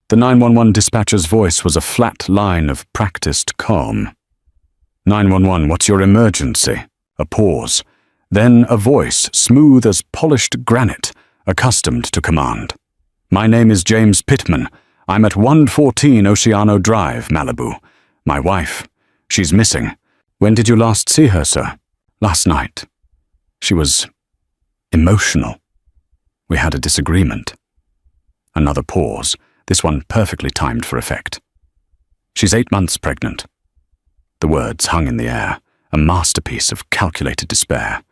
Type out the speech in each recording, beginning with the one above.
The 911 dispatcher's voice was a flat line of practiced calm. 911, what's your emergency? A pause. Then a voice, smooth as polished granite, accustomed to command. My name is James Pittman. I'm at 114 Oceano Drive, Malibu. My wife. She's missing. When did you last see her, sir? Last night. She was emotional. We had a disagreement. Another pause, this one perfectly timed for effect. She's 8 months pregnant. The words hung in the air, a masterpiece of calculated despair.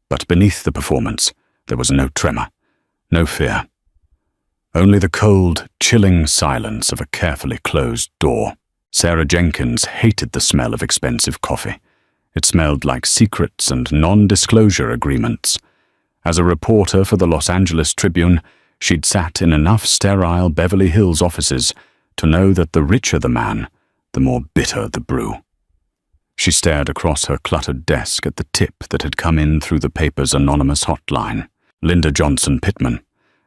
But beneath the performance, there was no tremor, no fear. Only the cold, chilling silence of a carefully closed door. Sarah Jenkins hated the smell of expensive coffee. It smelled like secrets and non-disclosure agreements. As a reporter for the Los Angeles Tribune, she'd sat in enough sterile Beverly Hills offices to know that the richer the man, the more bitter the brew. She stared across her cluttered desk at the tip that had come in through the paper's anonymous hotline. Linda Johnson Pittman.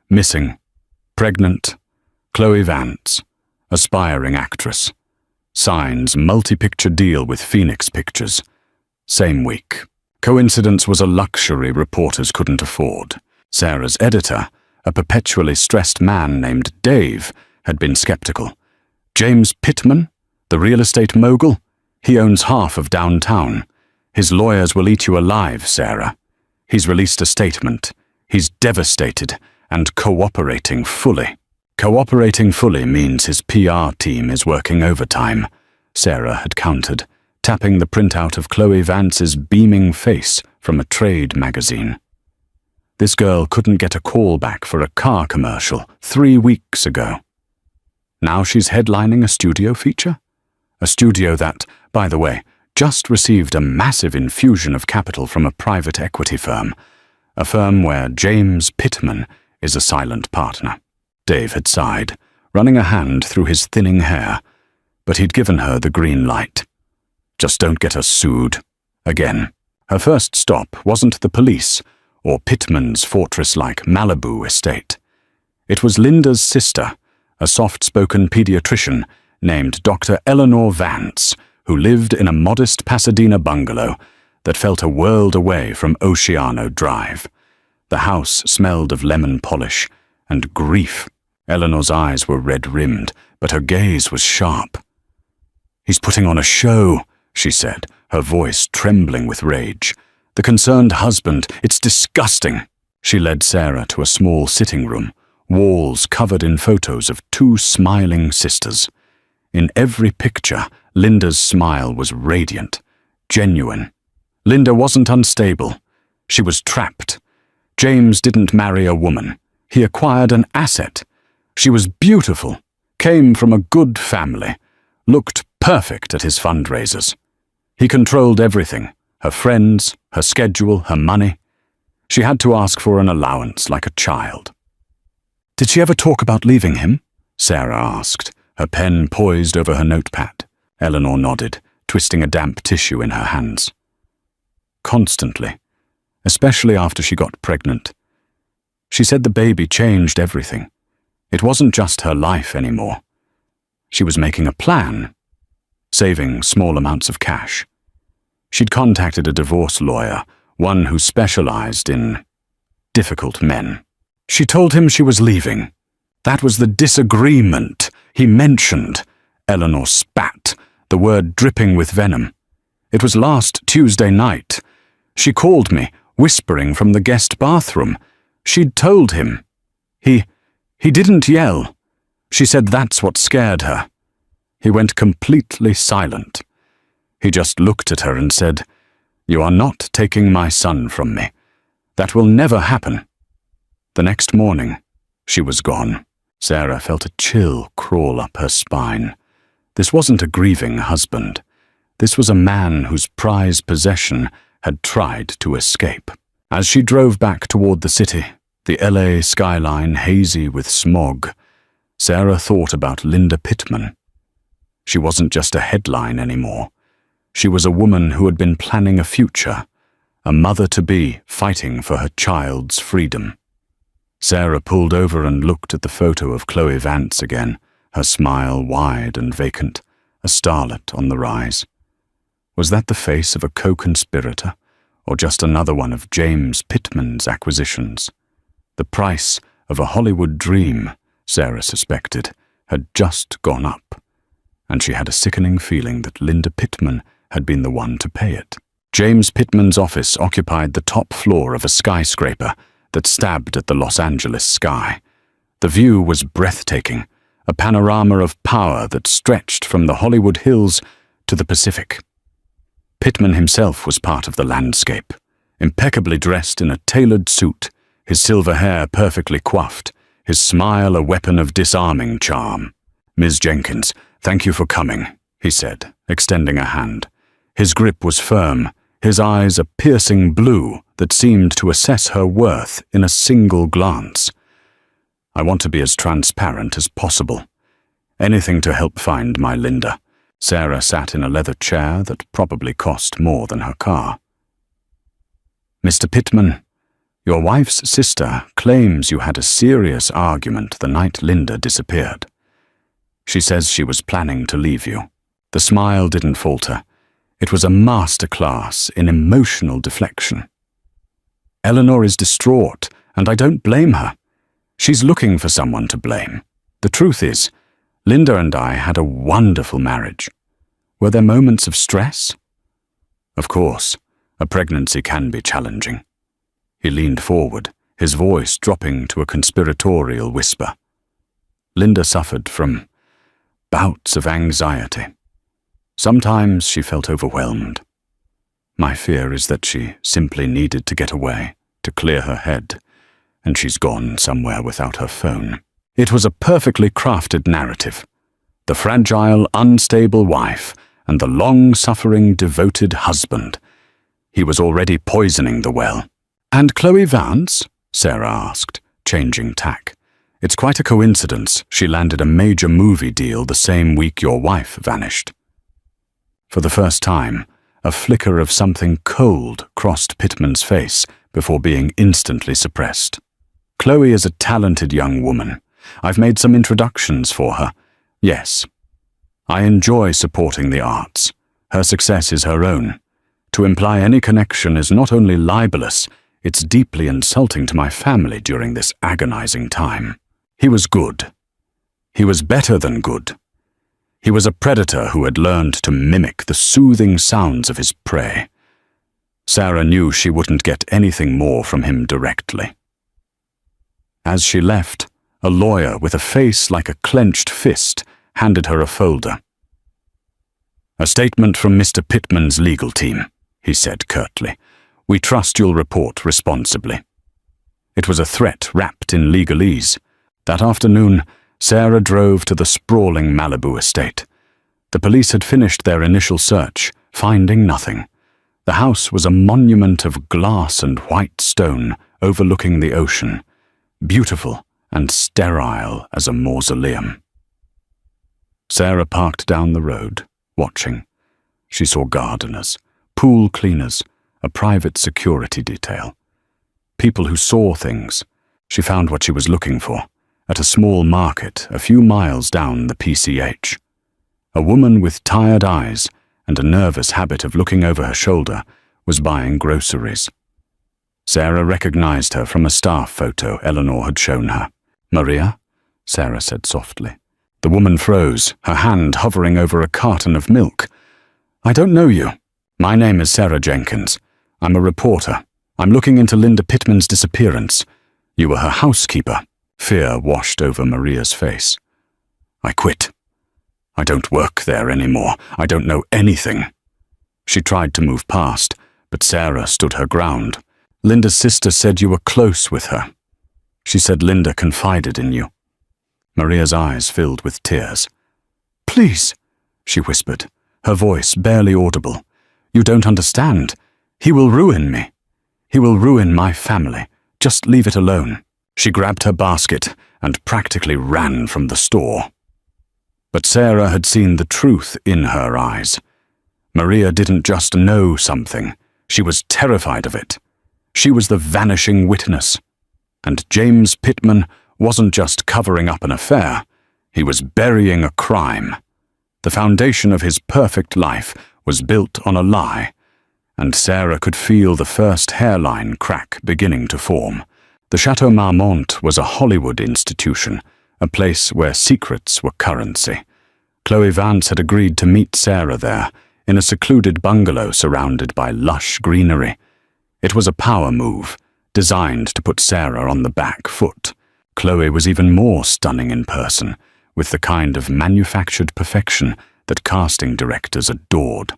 Missing. Pregnant. Chloe Vance. Aspiring actress. Signs multi-picture deal with Phoenix Pictures. Same week. Coincidence was a luxury reporters couldn't afford. Sarah's editor, a perpetually stressed man named Dave, had been skeptical. James Pittman, the real estate mogul? He owns half of downtown. His lawyers will eat you alive, Sarah. He's released a statement. He's devastated and cooperating fully. Cooperating fully means his PR team is working overtime, Sarah had countered, tapping the printout of Chloe Vance's beaming face from a trade magazine. This girl couldn't get a call back for a car commercial 3 weeks ago. Now she's headlining a studio feature? A studio that, by the way, just received a massive infusion of capital from a private equity firm, a firm where James Pittman is a silent partner. Dave had sighed, running a hand through his thinning hair, but he'd given her the green light. Just don't get her sued. Again. Her first stop wasn't the police or Pittman's fortress-like Malibu estate. It was Linda's sister, a soft-spoken pediatrician named Dr. Eleanor Vance, who lived in a modest Pasadena bungalow that felt a world away from Oceano Drive. The house smelled of lemon polish and grief. Eleanor's eyes were red-rimmed, but her gaze was sharp. "He's putting on a show," she said, her voice trembling with rage. "The concerned husband, it's disgusting." She led Sarah to a small sitting room, walls covered in photos of 2 smiling sisters. In every picture, Linda's smile was radiant, genuine. Linda wasn't unstable. She was trapped. James didn't marry a woman. He acquired an asset. She was beautiful, came from a good family, looked perfect at his fundraisers. He controlled everything, her friends, her schedule, her money. She had to ask for an allowance like a child. "Did she ever talk about leaving him?" Sarah asked, her pen poised over her notepad. Eleanor nodded, twisting a damp tissue in her hands. Constantly, especially after she got pregnant. She said the baby changed everything. It wasn't just her life anymore. She was making a plan, saving small amounts of cash. She'd contacted a divorce lawyer, one who specialized in difficult men. She told him she was leaving. That was the disagreement he mentioned. Eleanor spat, the word dripping with venom. "It was last Tuesday night. She called me, whispering from the guest bathroom. She'd told him. He didn't yell. She said that's what scared her." He went completely silent. He just looked at her and said, "You are not taking my son from me. That will never happen." The next morning, she was gone. Sarah felt a chill crawl up her spine. This wasn't a grieving husband. This was a man whose prized possession had tried to escape. As she drove back toward the city, the LA skyline hazy with smog, Sarah thought about Linda Pittman. She wasn't just a headline anymore. She was a woman who had been planning a future, a mother-to-be fighting for her child's freedom. Sarah pulled over and looked at the photo of Chloe Vance again, her smile wide and vacant, a starlet on the rise. Was that the face of a co-conspirator, or just another one of James Pittman's acquisitions? The price of a Hollywood dream, Sarah suspected, had just gone up, and she had a sickening feeling that Linda Pittman had been the one to pay it. James Pittman's office occupied the top floor of a skyscraper that stabbed at the Los Angeles sky. The view was breathtaking, a panorama of power that stretched from the Hollywood Hills to the Pacific. Pittman himself was part of the landscape, impeccably dressed in a tailored suit, his silver hair perfectly coiffed, his smile a weapon of disarming charm. "Ms. Jenkins, thank you for coming," he said, extending a hand. His grip was firm, his eyes a piercing blue that seemed to assess her worth in a single glance. "I want to be as transparent as possible. Anything to help find my Linda." Sarah sat in a leather chair that probably cost more than her car. "Mr. Pittman, your wife's sister claims you had a serious argument the night Linda disappeared. She says she was planning to leave you." The smile didn't falter. It was a masterclass in emotional deflection. "Eleanor is distraught, and I don't blame her. She's looking for someone to blame. The truth is, Linda and I had a wonderful marriage. Were there moments of stress? Of course, a pregnancy can be challenging." He leaned forward, his voice dropping to a conspiratorial whisper. "Linda suffered from bouts of anxiety. Sometimes she felt overwhelmed. My fear is that she simply needed to get away, to clear her head, and she's gone somewhere without her phone." It was a perfectly crafted narrative. The fragile, unstable wife and the long-suffering, devoted husband. He was already poisoning the well. "And Chloe Vance?" Sarah asked, changing tack. "It's quite a coincidence she landed a major movie deal the same week your wife vanished." For the first time, a flicker of something cold crossed Pittman's face before being instantly suppressed. "Chloe is a talented young woman. I've made some introductions for her. Yes. I enjoy supporting the arts. Her success is her own. To imply any connection is not only libelous, it's deeply insulting to my family during this agonizing time. He was good. He was better than good. He was a predator who had learned to mimic the soothing sounds of his prey. Sarah knew she wouldn't get anything more from him directly." As she left, a lawyer with a face like a clenched fist handed her a folder. "A statement from Mr. Pittman's legal team," he said curtly. "We trust you'll report responsibly." It was a threat wrapped in legalese. That afternoon, Sarah drove to the sprawling Malibu estate. The police had finished their initial search, finding nothing. The house was a monument of glass and white stone overlooking the ocean, beautiful and sterile as a mausoleum. Sarah parked down the road, watching. She saw gardeners, pool cleaners, a private security detail. People who saw things. She found what she was looking for, at a small market a few miles down the PCH. A woman with tired eyes and a nervous habit of looking over her shoulder was buying groceries. Sarah recognized her from a staff photo Eleanor had shown her. "Maria?" Sarah said softly. The woman froze, her hand hovering over a carton of milk. "I don't know you. My name is Sarah Jenkins. I'm a reporter. I'm looking into Linda Pittman's disappearance. You were her housekeeper." Fear washed over Maria's face. "I quit. I don't work there anymore. I don't know anything." She tried to move past, but Sarah stood her ground. "Linda's sister said you were close with her. She said Linda confided in you." Maria's eyes filled with tears. "Please," she whispered, her voice barely audible. "You don't understand. He will ruin me. He will ruin my family. Just leave it alone." She grabbed her basket and practically ran from the store. But Sarah had seen the truth in her eyes. Maria didn't just know something. She was terrified of it. She was the vanishing witness. And James Pittman wasn't just covering up an affair. He was burying a crime. The foundation of his perfect life was built on a lie, and Sarah could feel the first hairline crack beginning to form. The Chateau Marmont was a Hollywood institution, a place where secrets were currency. Chloe Vance had agreed to meet Sarah there, in a secluded bungalow surrounded by lush greenery. It was a power move, designed to put Sarah on the back foot. Chloe was even more stunning in person, with the kind of manufactured perfection that casting directors adored.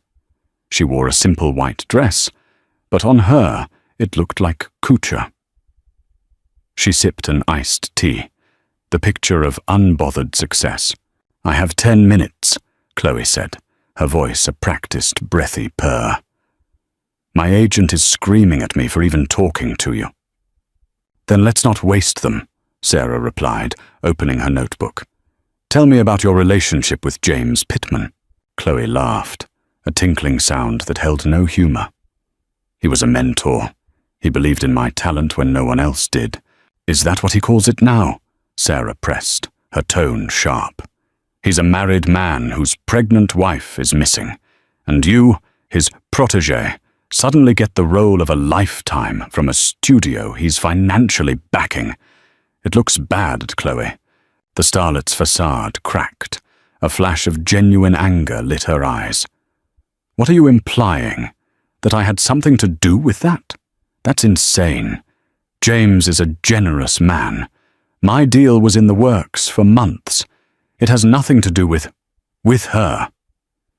She wore a simple white dress, but on her it looked like couture. She sipped an iced tea, the picture of unbothered success. "I have 10 minutes, Chloe said, her voice a practiced, breathy purr. "My agent is screaming at me for even talking to you." "Then let's not waste them," Sarah replied, opening her notebook. "Tell me about your relationship with James Pittman." Chloe laughed, a tinkling sound that held no humor. "He was a mentor. He believed in my talent when no one else did." "Is that what he calls it now?" Sarah pressed, her tone sharp. "He's a married man whose pregnant wife is missing, and you, his protégé, suddenly get the role of a lifetime from a studio he's financially backing. It looks bad, Chloe." The starlet's facade cracked. A flash of genuine anger lit her eyes. "What are you implying? That I had something to do with that? That's insane. James is a generous man. My deal was in the works for months. It has nothing to do with her."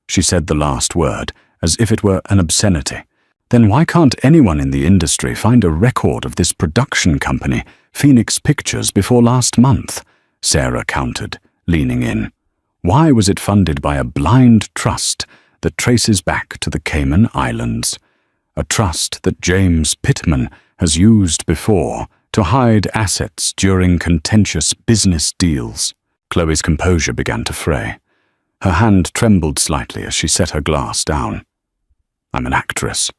She said the last word, as if it were an obscenity. "Then why can't anyone in the industry find a record of this production company, Phoenix Pictures, before last month?" Sarah countered, leaning in. "Why was it funded by a blind trust that traces back to the Cayman Islands? A trust that James Pittman has used before to hide assets during contentious business deals." Chloe's composure began to fray. Her hand trembled slightly as she set her glass down. "I'm an actress.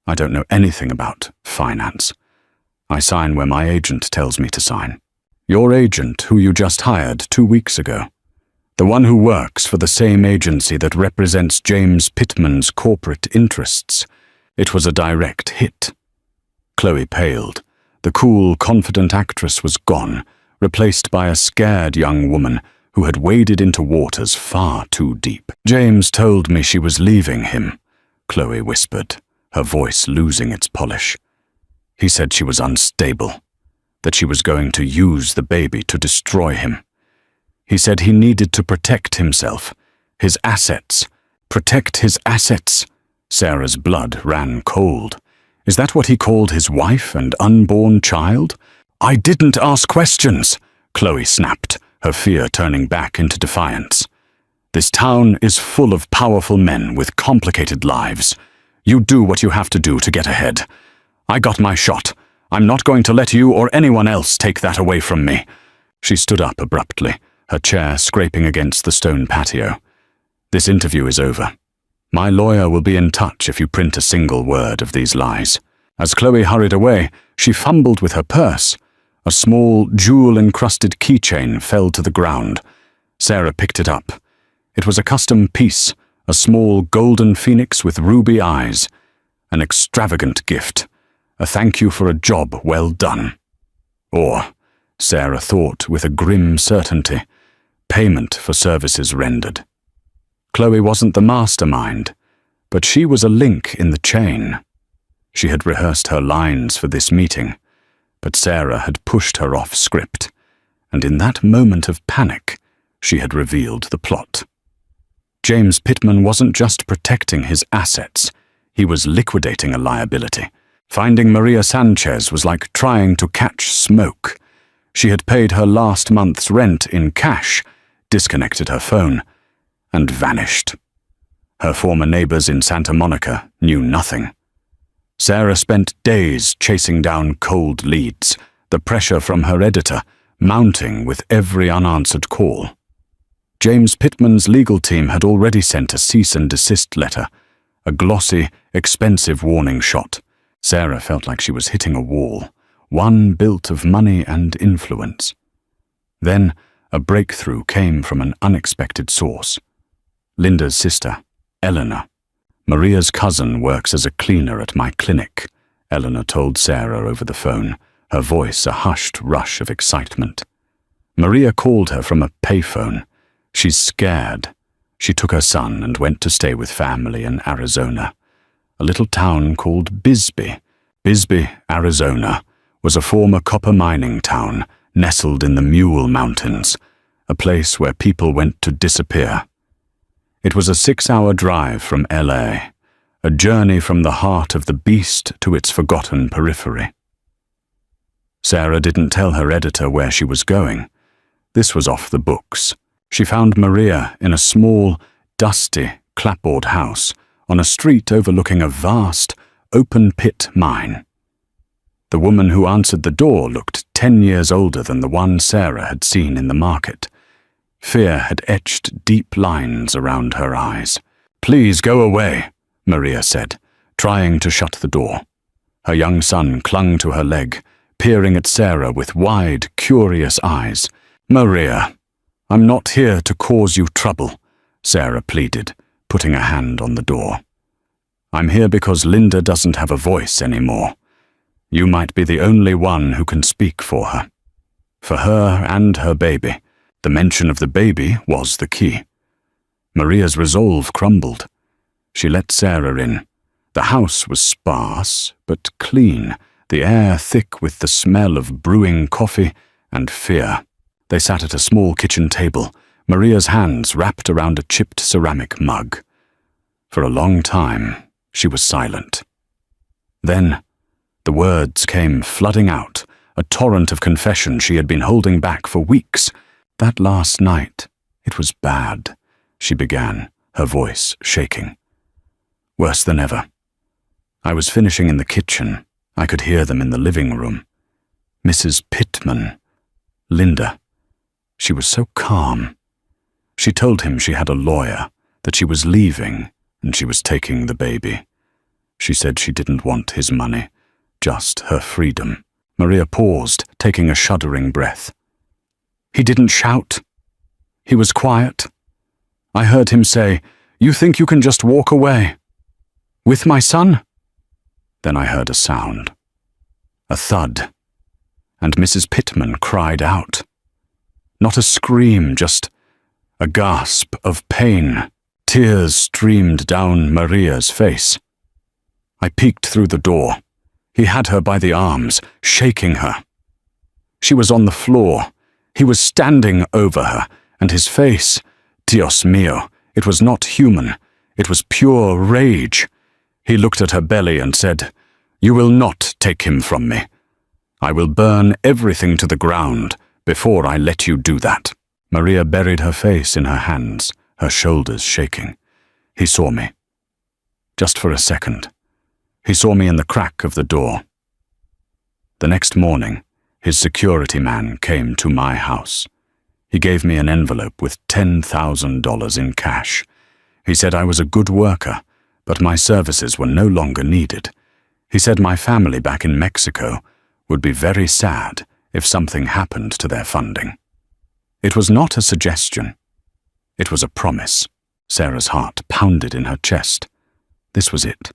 I don't know anything about finance. I sign where my agent tells me to sign." "Your agent, who you just hired 2 weeks ago. The one who works for the same agency that represents James Pittman's corporate interests. It was a direct hit." Chloe paled. The cool, confident actress was gone, replaced by a scared young woman who had waded into waters far too deep. "James told me she was leaving him," Chloe whispered, her voice losing its polish. "He said she was unstable, that she was going to use the baby to destroy him. He said he needed to protect himself, his assets. Protect his assets." Sarah's blood ran cold. "Is that what he called his wife and unborn child?" "I didn't ask questions," Chloe snapped, her fear turning back into defiance. "This town is full of powerful men with complicated lives. You do what you have to do to get ahead. I got my shot. I'm not going to let you or anyone else take that away from me." She stood up abruptly, her chair scraping against the stone patio. "This interview is over. My lawyer will be in touch if you print a single word of these lies." As Chloe hurried away, she fumbled with her purse. A small, jewel-encrusted keychain fell to the ground. Sarah picked it up. It was a custom piece, a small golden phoenix with ruby eyes. An extravagant gift. A thank you for a job well done. Or, Sarah thought with a grim certainty, payment for services rendered. Chloe wasn't the mastermind, but she was a link in the chain. She had rehearsed her lines for this meeting, but Sarah had pushed her off script, and in that moment of panic, she had revealed the plot. James Pittman wasn't just protecting his assets, he was liquidating a liability. Finding Maria Sanchez was like trying to catch smoke. She had paid her last month's rent in cash, disconnected her phone, and vanished. Her former neighbors in Santa Monica knew nothing. Sarah spent days chasing down cold leads, the pressure from her editor mounting with every unanswered call. James Pittman's legal team had already sent a cease and desist letter, a glossy, expensive warning shot. Sarah felt like she was hitting a wall, one built of money and influence. Then, a breakthrough came from an unexpected source. Linda's sister, Eleanor. Maria's cousin works as a cleaner at my clinic, Eleanor told Sarah over the phone, her voice a hushed rush of excitement. Maria called her from a payphone. She's scared. She took her son and went to stay with family in Arizona, a little town called Bisbee. Bisbee, Arizona, was a former copper mining town nestled in the Mule Mountains, a place where people went to disappear. It was a 6-hour drive from LA, a journey from the heart of the beast to its forgotten periphery. Sarah didn't tell her editor where she was going. This was off the books. She found Maria in a small, dusty, clapboard house on a street overlooking a vast, open-pit mine. The woman who answered the door looked 10 years older than the one Sarah had seen in the market. Fear had etched deep lines around her eyes. "Please go away," Maria said, trying to shut the door. Her young son clung to her leg, peering at Sarah with wide, curious eyes. "Maria, I'm not here to cause you trouble," Sarah pleaded, putting a hand on the door. "I'm here because Linda doesn't have a voice anymore. You might be the only one who can speak for her. For her and her baby. The mention of the baby was the key." Maria's resolve crumbled. She let Sarah in. The house was sparse, but clean, the air thick with the smell of brewing coffee and fear. They sat at a small kitchen table, Maria's hands wrapped around a chipped ceramic mug. For a long time, she was silent. Then, the words came flooding out, a torrent of confession she had been holding back for weeks. "That last night, it was bad," she began, her voice shaking. "Worse than ever. I was finishing in the kitchen. I could hear them in the living room. Mrs. Pittman, Linda. She was so calm. She told him she had a lawyer, that she was leaving, and she was taking the baby. She said she didn't want his money, just her freedom." Maria paused, taking a shuddering breath. "He didn't shout. He was quiet. I heard him say, 'You think you can just walk away?' With my son?" Then I heard a sound. A thud. And Mrs. Pittman cried out. Not a scream, just a gasp of pain. Tears streamed down Maria's face. I peeked through the door. He had her by the arms, shaking her. She was on the floor. He was standing over her, and his face, Dios mío, it was not human. It was pure rage. He looked at her belly and said, "You will not take him from me. I will burn everything to the ground before I let you do that." Maria buried her face in her hands, her shoulders shaking. He saw me. Just for a second. He saw me in the crack of the door. The next morning, his security man came to my house. He gave me an envelope with $10,000 in cash. He said I was a good worker, but my services were no longer needed. He said my family back in Mexico would be very sad if something happened to their funding. It was not a suggestion. It was a promise. Sarah's heart pounded in her chest. This was it.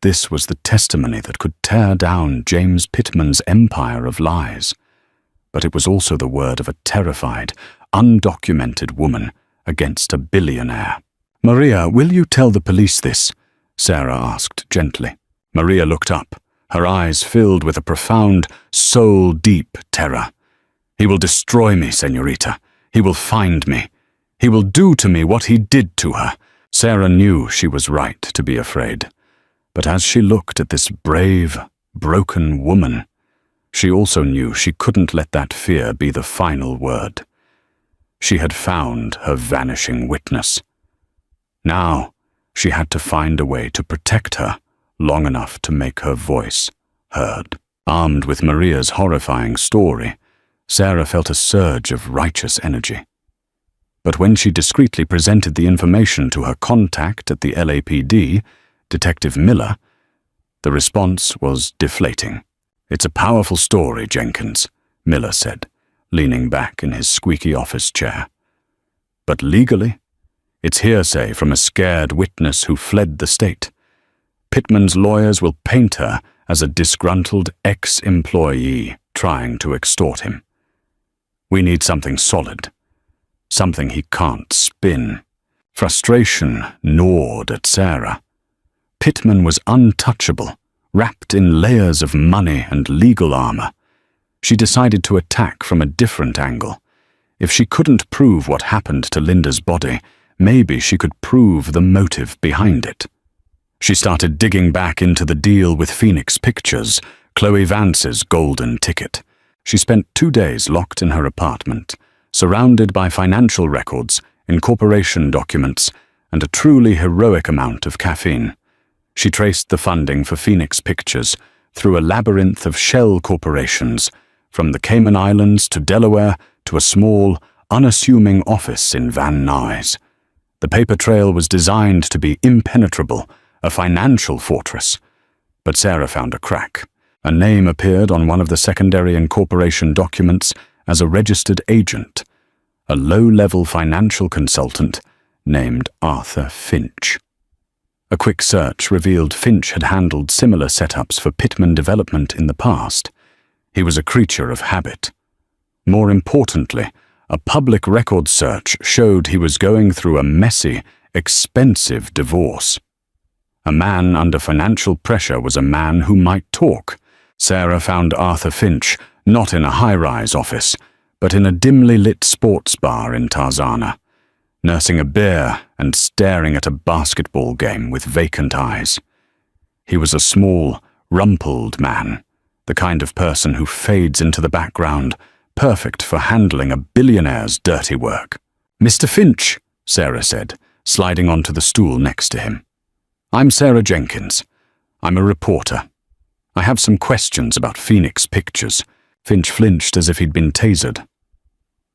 This was the testimony that could tear down James Pittman's empire of lies. But it was also the word of a terrified, undocumented woman against a billionaire. "Maria, will you tell the police this?" Sarah asked gently. Maria looked up, her eyes filled with a profound, soul-deep terror. "He will destroy me, señorita. He will find me. He will do to me what he did to her." Sarah knew she was right to be afraid. But as she looked at this brave, broken woman, she also knew she couldn't let that fear be the final word. She had found her vanishing witness. Now, she had to find a way to protect her long enough to make her voice heard. Armed with Maria's horrifying story, Sarah felt a surge of righteous energy. But when she discreetly presented the information to her contact at the LAPD, Detective Miller, the response was deflating. "It's a powerful story, Jenkins," Miller said, leaning back in his squeaky office chair. But legally, it's hearsay from a scared witness who fled the state. Pittman's lawyers will paint her as a disgruntled ex-employee trying to extort him. We need something solid, something he can't spin. Frustration gnawed at Sarah. Pittman was untouchable, wrapped in layers of money and legal armor. She decided to attack from a different angle. If she couldn't prove what happened to Linda's body, maybe she could prove the motive behind it. She started digging back into the deal with Phoenix Pictures, Chloe Vance's golden ticket. She spent 2 days locked in her apartment, surrounded by financial records, incorporation documents, and a truly heroic amount of caffeine. She traced the funding for Phoenix Pictures through a labyrinth of shell corporations, from the Cayman Islands to Delaware to a small, unassuming office in Van Nuys. The paper trail was designed to be impenetrable, a financial fortress. But Sarah found a crack. A name appeared on one of the secondary incorporation documents as a registered agent, a low-level financial consultant named Arthur Finch. A quick search revealed Finch had handled similar setups for Pittman Development in the past. He was a creature of habit. More importantly, a public record search showed he was going through a messy, expensive divorce. A man under financial pressure was a man who might talk. Sarah found Arthur Finch not in a high-rise office, but in a dimly lit sports bar in Tarzana, nursing a beer and staring at a basketball game with vacant eyes. He was a small, rumpled man, the kind of person who fades into the background, perfect for handling a billionaire's dirty work. "Mr. Finch," Sarah said, sliding onto the stool next to him. "I'm Sarah Jenkins. I'm a reporter. I have some questions about Phoenix Pictures." Finch flinched as if he'd been tasered.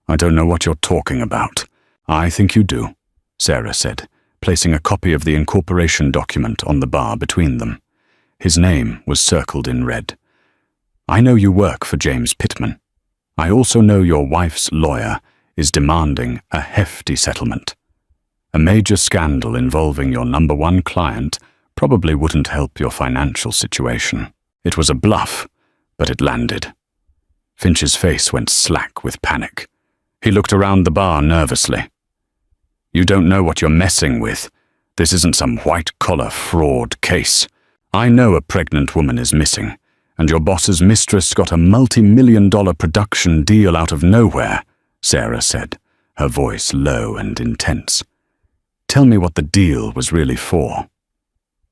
"I don't know what you're talking about." "I think you do," Sarah said, placing a copy of the incorporation document on the bar between them. His name was circled in red. "I know you work for James Pittman. I also know your wife's lawyer is demanding a hefty settlement. A major scandal involving your #1 client probably wouldn't help your financial situation." It was a bluff, but it landed. Finch's face went slack with panic. He looked around the bar nervously. "You don't know what you're messing with. This isn't some white-collar fraud case. I know a pregnant woman is missing, and your boss's mistress got a multi-million-dollar production deal out of nowhere," Sarah said, her voice low and intense. "Tell me what the deal was really for."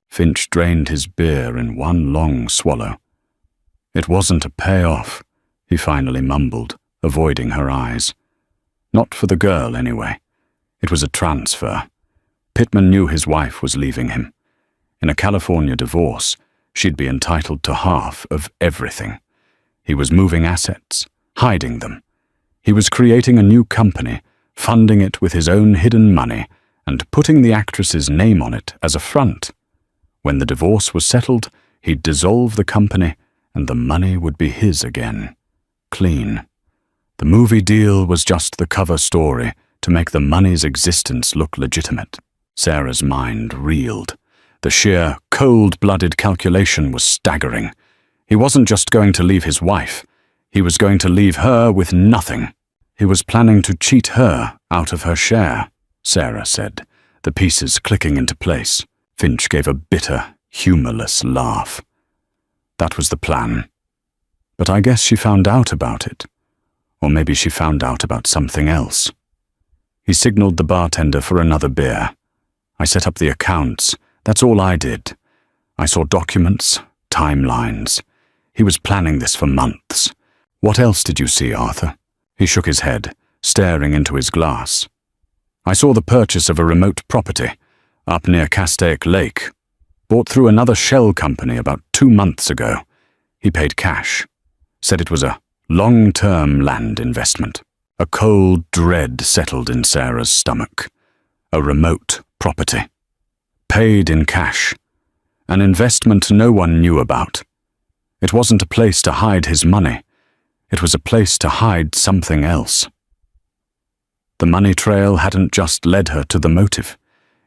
Finch drained his beer in one long swallow. "It wasn't a payoff," he finally mumbled, avoiding her eyes. "Not for the girl, anyway. It was a transfer. Pittman knew his wife was leaving him. In a California divorce, she'd be entitled to half of everything. He was moving assets, hiding them. He was creating a new company, funding it with his own hidden money, and putting the actress's name on it as a front. When the divorce was settled, he'd dissolve the company, and the money would be his again. Clean. The movie deal was just the cover story to make the money's existence look legitimate. Sarah's mind reeled. The sheer, cold-blooded calculation was staggering. He wasn't just going to leave his wife. He was going to leave her with nothing. He was planning to cheat her out of her share, Sarah said, the pieces clicking into place. Finch gave a bitter, humorless laugh. That was the plan. But I guess she found out about it. Or maybe she found out about something else. He signaled the bartender for another beer. I set up the accounts. That's all I did. I saw documents, timelines. He was planning this for months. What else did you see, Arthur? He shook his head, staring into his glass. I saw the purchase of a remote property, up near Castaic Lake. Bought through another shell company about 2 months ago. He paid cash. Said it was a long-term land investment. A cold dread settled in Sarah's stomach. A remote property. Paid in cash. An investment no one knew about. It wasn't a place to hide his money. It was a place to hide something else. The money trail hadn't just led her to the motive.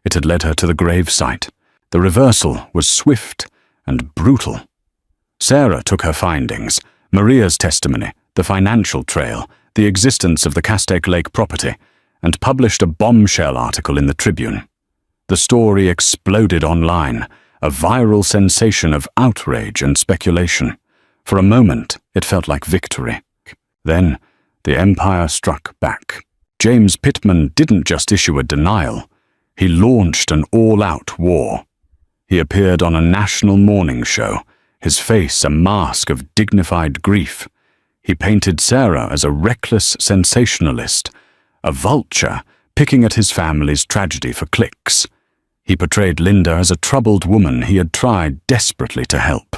It had led her to the gravesite. The reversal was swift and brutal. Sarah took her findings, Maria's testimony, the financial trail, the existence of the Castaic Lake property, and published a bombshell article in the Tribune. The story exploded online, a viral sensation of outrage and speculation. For a moment, it felt like victory. Then, the empire struck back. James Pittman didn't just issue a denial. He launched an all-out war. He appeared on a national morning show, his face a mask of dignified grief. He painted Sarah as a reckless sensationalist, a vulture picking at his family's tragedy for clicks. He portrayed Linda as a troubled woman he had tried desperately to help.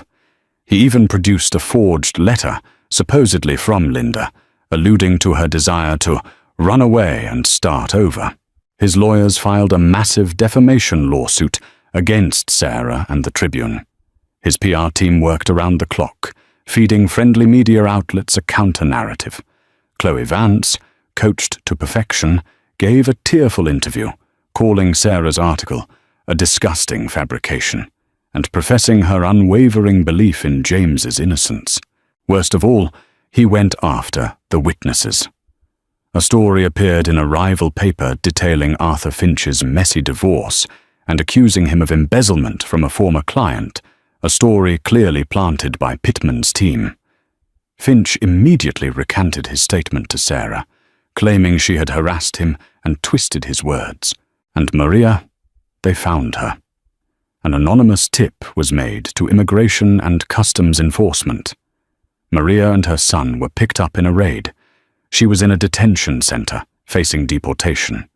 He even produced a forged letter, supposedly from Linda, alluding to her desire to run away and start over. His lawyers filed a massive defamation lawsuit against Sarah and the Tribune. His PR team worked around the clock, feeding friendly media outlets a counter-narrative. Chloe Vance, coached to perfection, gave a tearful interview, calling Sarah's article a disgusting fabrication, and professing her unwavering belief in James's innocence. Worst of all, he went after the witnesses. A story appeared in a rival paper detailing Arthur Finch's messy divorce and accusing him of embezzlement from a former client, a story clearly planted by Pittman's team. Finch immediately recanted his statement to Sarah, claiming she had harassed him and twisted his words. And Maria, they found her. An anonymous tip was made to Immigration and Customs Enforcement. Maria and her son were picked up in a raid. She was in a detention center, facing deportation.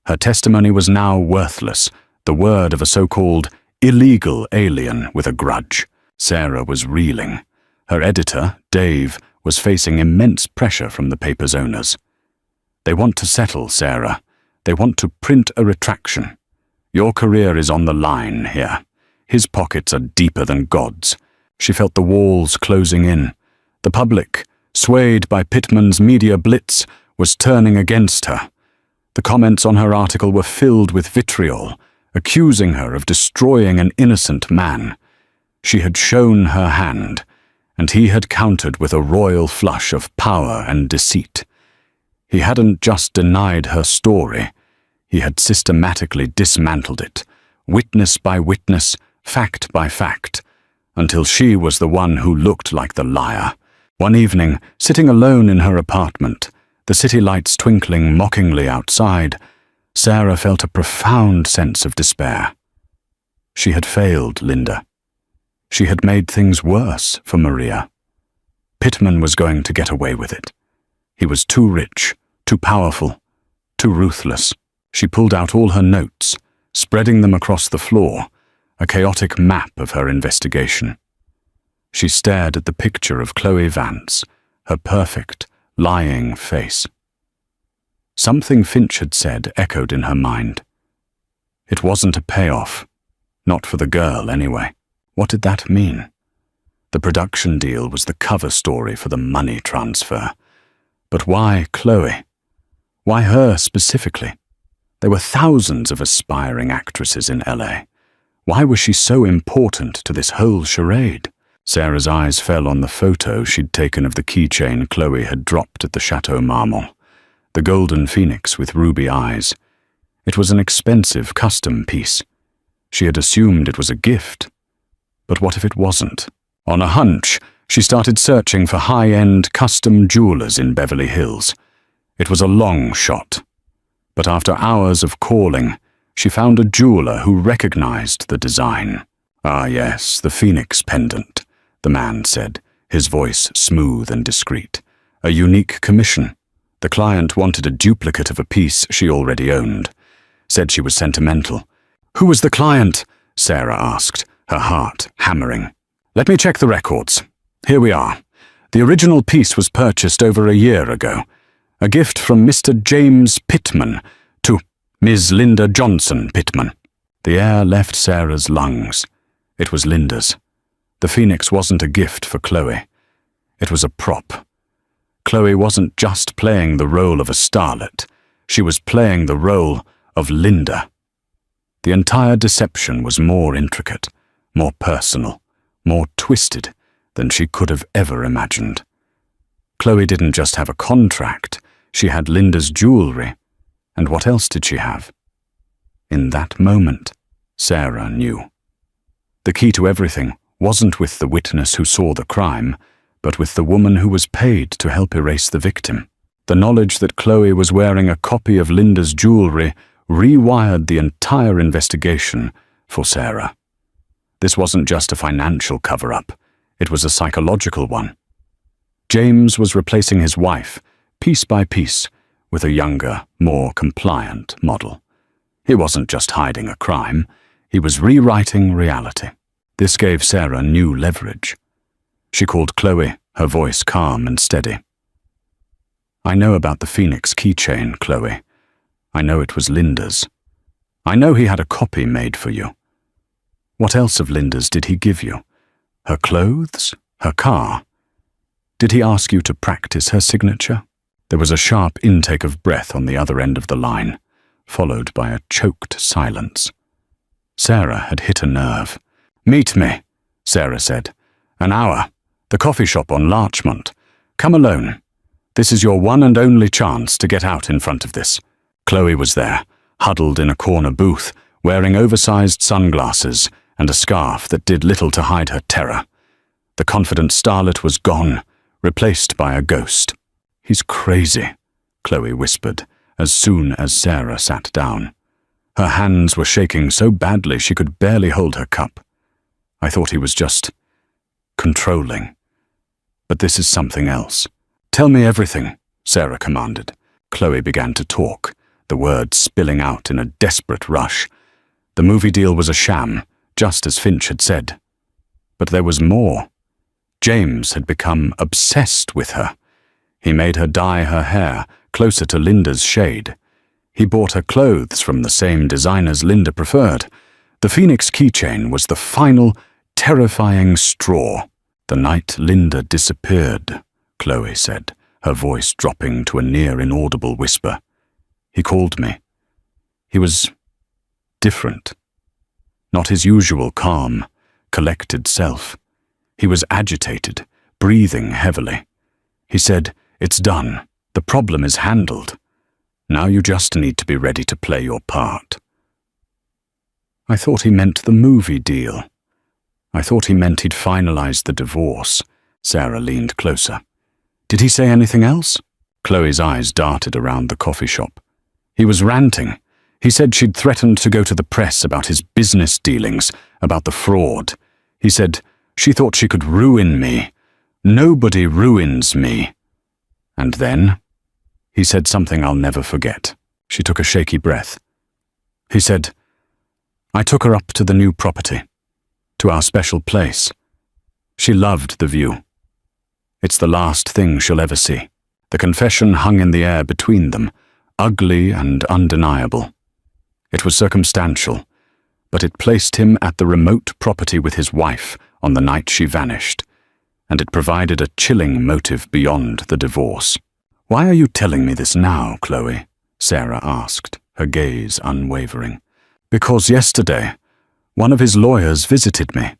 Her testimony was now worthless, the word of a so-called illegal alien with a grudge. Sarah was reeling. Her editor, Dave, was facing immense pressure from the paper's owners. They want to settle, Sarah. They want to print a retraction. Your career is on the line here. His pockets are deeper than God's. She felt the walls closing in. The public, swayed by Pittman's media blitz, was turning against her. The comments on her article were filled with vitriol, accusing her of destroying an innocent man. She had shown her hand, and he had countered with a royal flush of power and deceit. He hadn't just denied her story. He had systematically dismantled it, witness by witness, fact by fact, until she was the one who looked like the liar. One evening, sitting alone in her apartment, the city lights twinkling mockingly outside, Sarah felt a profound sense of despair. She had failed Linda. She had made things worse for Maria. Pittman was going to get away with it. He was too rich, too powerful, too ruthless. She pulled out all her notes, spreading them across the floor, a chaotic map of her investigation. She stared at the picture of Chloe Vance, her perfect, lying face. Something Finch had said echoed in her mind. It wasn't a payoff. Not for the girl, anyway. What did that mean? The production deal was the cover story for the money transfer. But why Chloe? Why her specifically? There were thousands of aspiring actresses in LA. Why was she so important to this whole charade? Sarah's eyes fell on the photo she'd taken of the keychain Chloe had dropped at the Chateau Marmont. The golden phoenix with ruby eyes. It was an expensive custom piece. She had assumed it was a gift. But what if it wasn't? On a hunch, she started searching for high-end custom jewelers in Beverly Hills. It was a long shot. But after hours of calling, she found a jeweler who recognized the design. "Ah yes, the phoenix pendant," the man said, his voice smooth and discreet. "A unique commission. The client wanted a duplicate of a piece she already owned. Said she was sentimental." "Who was the client?" Sarah asked, her heart hammering. "Let me check the records. Here we are. The original piece was purchased over a year ago. A gift from Mr. James Pittman to Ms. Linda Johnson Pittman." The air left Sarah's lungs. It was Linda's. The phoenix wasn't a gift for Chloe. It was a prop. Chloe wasn't just playing the role of a starlet, she was playing the role of Linda. The entire deception was more intricate, more personal, more twisted than she could have ever imagined. Chloe didn't just have a contract, she had Linda's jewelry. And what else did she have? In that moment, Sarah knew. The key to everything wasn't with the witness who saw the crime, but with the woman who was paid to help erase the victim. The knowledge that Chloe was wearing a copy of Linda's jewelry rewired the entire investigation for Sarah. This wasn't just a financial cover-up, it was a psychological one. James was replacing his wife, piece by piece, with a younger, more compliant model. He wasn't just hiding a crime, he was rewriting reality. This gave Sarah new leverage. She called Chloe, her voice calm and steady. "I know about the Phoenix keychain, Chloe. I know it was Linda's. I know he had a copy made for you. What else of Linda's did he give you? Her clothes? Her car? Did he ask you to practice her signature?" There was a sharp intake of breath on the other end of the line, followed by a choked silence. Sarah had hit a nerve. "Meet me," Sarah said. "An hour. The coffee shop on Larchmont. Come alone. This is your one and only chance to get out in front of this." Chloe was there, huddled in a corner booth, wearing oversized sunglasses and a scarf that did little to hide her terror. The confident starlet was gone, replaced by a ghost. "He's crazy," Chloe whispered, as soon as Sarah sat down. Her hands were shaking so badly she could barely hold her cup. "I thought he was just controlling. But this is something else." "Tell me everything," Sarah commanded. Chloe began to talk, the words spilling out in a desperate rush. The movie deal was a sham, just as Finch had said. But there was more. James had become obsessed with her. He made her dye her hair closer to Linda's shade. He bought her clothes from the same designers Linda preferred. The Phoenix keychain was the final, terrifying straw. "The night Linda disappeared," Chloe said, her voice dropping to a near-inaudible whisper. "He called me. He was different. Not his usual calm, collected self. He was agitated, breathing heavily. He said, 'It's done. The problem is handled. Now you just need to be ready to play your part.'" I thought he meant the movie deal. I thought he meant he'd finalized the divorce. Sarah leaned closer. "Did he say anything else?" Chloe's eyes darted around the coffee shop. "He was ranting. He said she'd threatened to go to the press about his business dealings, about the fraud. He said she thought she could ruin me. Nobody ruins me. And then he said something I'll never forget." She took a shaky breath. He said, "I took her up to the new property, to our special place. She loved the view. It's the last thing she'll ever see." The confession hung in the air between them, ugly and undeniable. It was circumstantial, but it placed him at the remote property with his wife on the night she vanished, and it provided a chilling motive beyond the divorce. "Why are you telling me this now, Chloe?" Sarah asked, her gaze unwavering. "Because yesterday, one of his lawyers visited me,"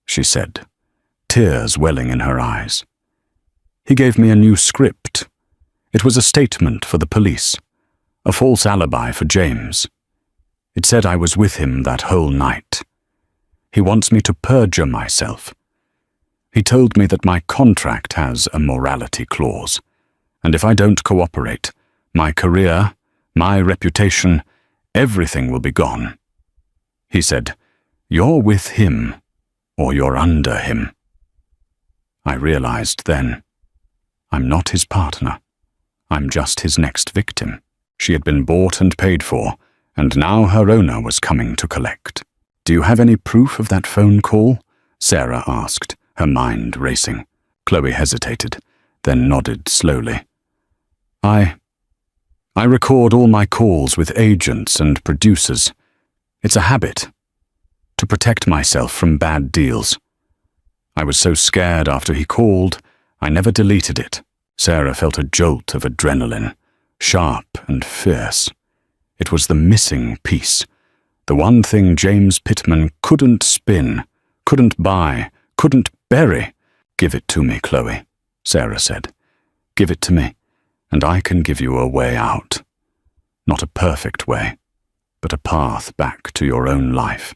she said, tears welling in her eyes. "He gave me a new script. It was a statement for the police, a false alibi for James. It said I was with him that whole night. He wants me to perjure myself. He told me that my contract has a morality clause, and if I don't cooperate, my career, my reputation, everything will be gone. He said, 'You're with him, or you're under him.' I realized then, I'm not his partner. I'm just his next victim. She had been bought and paid for, and now her owner was coming to collect." "Do you have any proof of that phone call?" Sarah asked, her mind racing. Chloe hesitated, then nodded slowly. I record all my calls with agents and producers. It's a habit, to protect myself from bad deals. I was so scared after he called, I never deleted it." Sarah felt a jolt of adrenaline, sharp and fierce. It was the missing piece, the one thing James Pittman couldn't spin, couldn't buy, couldn't bury. "Give it to me, Chloe," Sarah said. "Give it to me, and I can give you a way out. Not a perfect way, but a path back to your own life.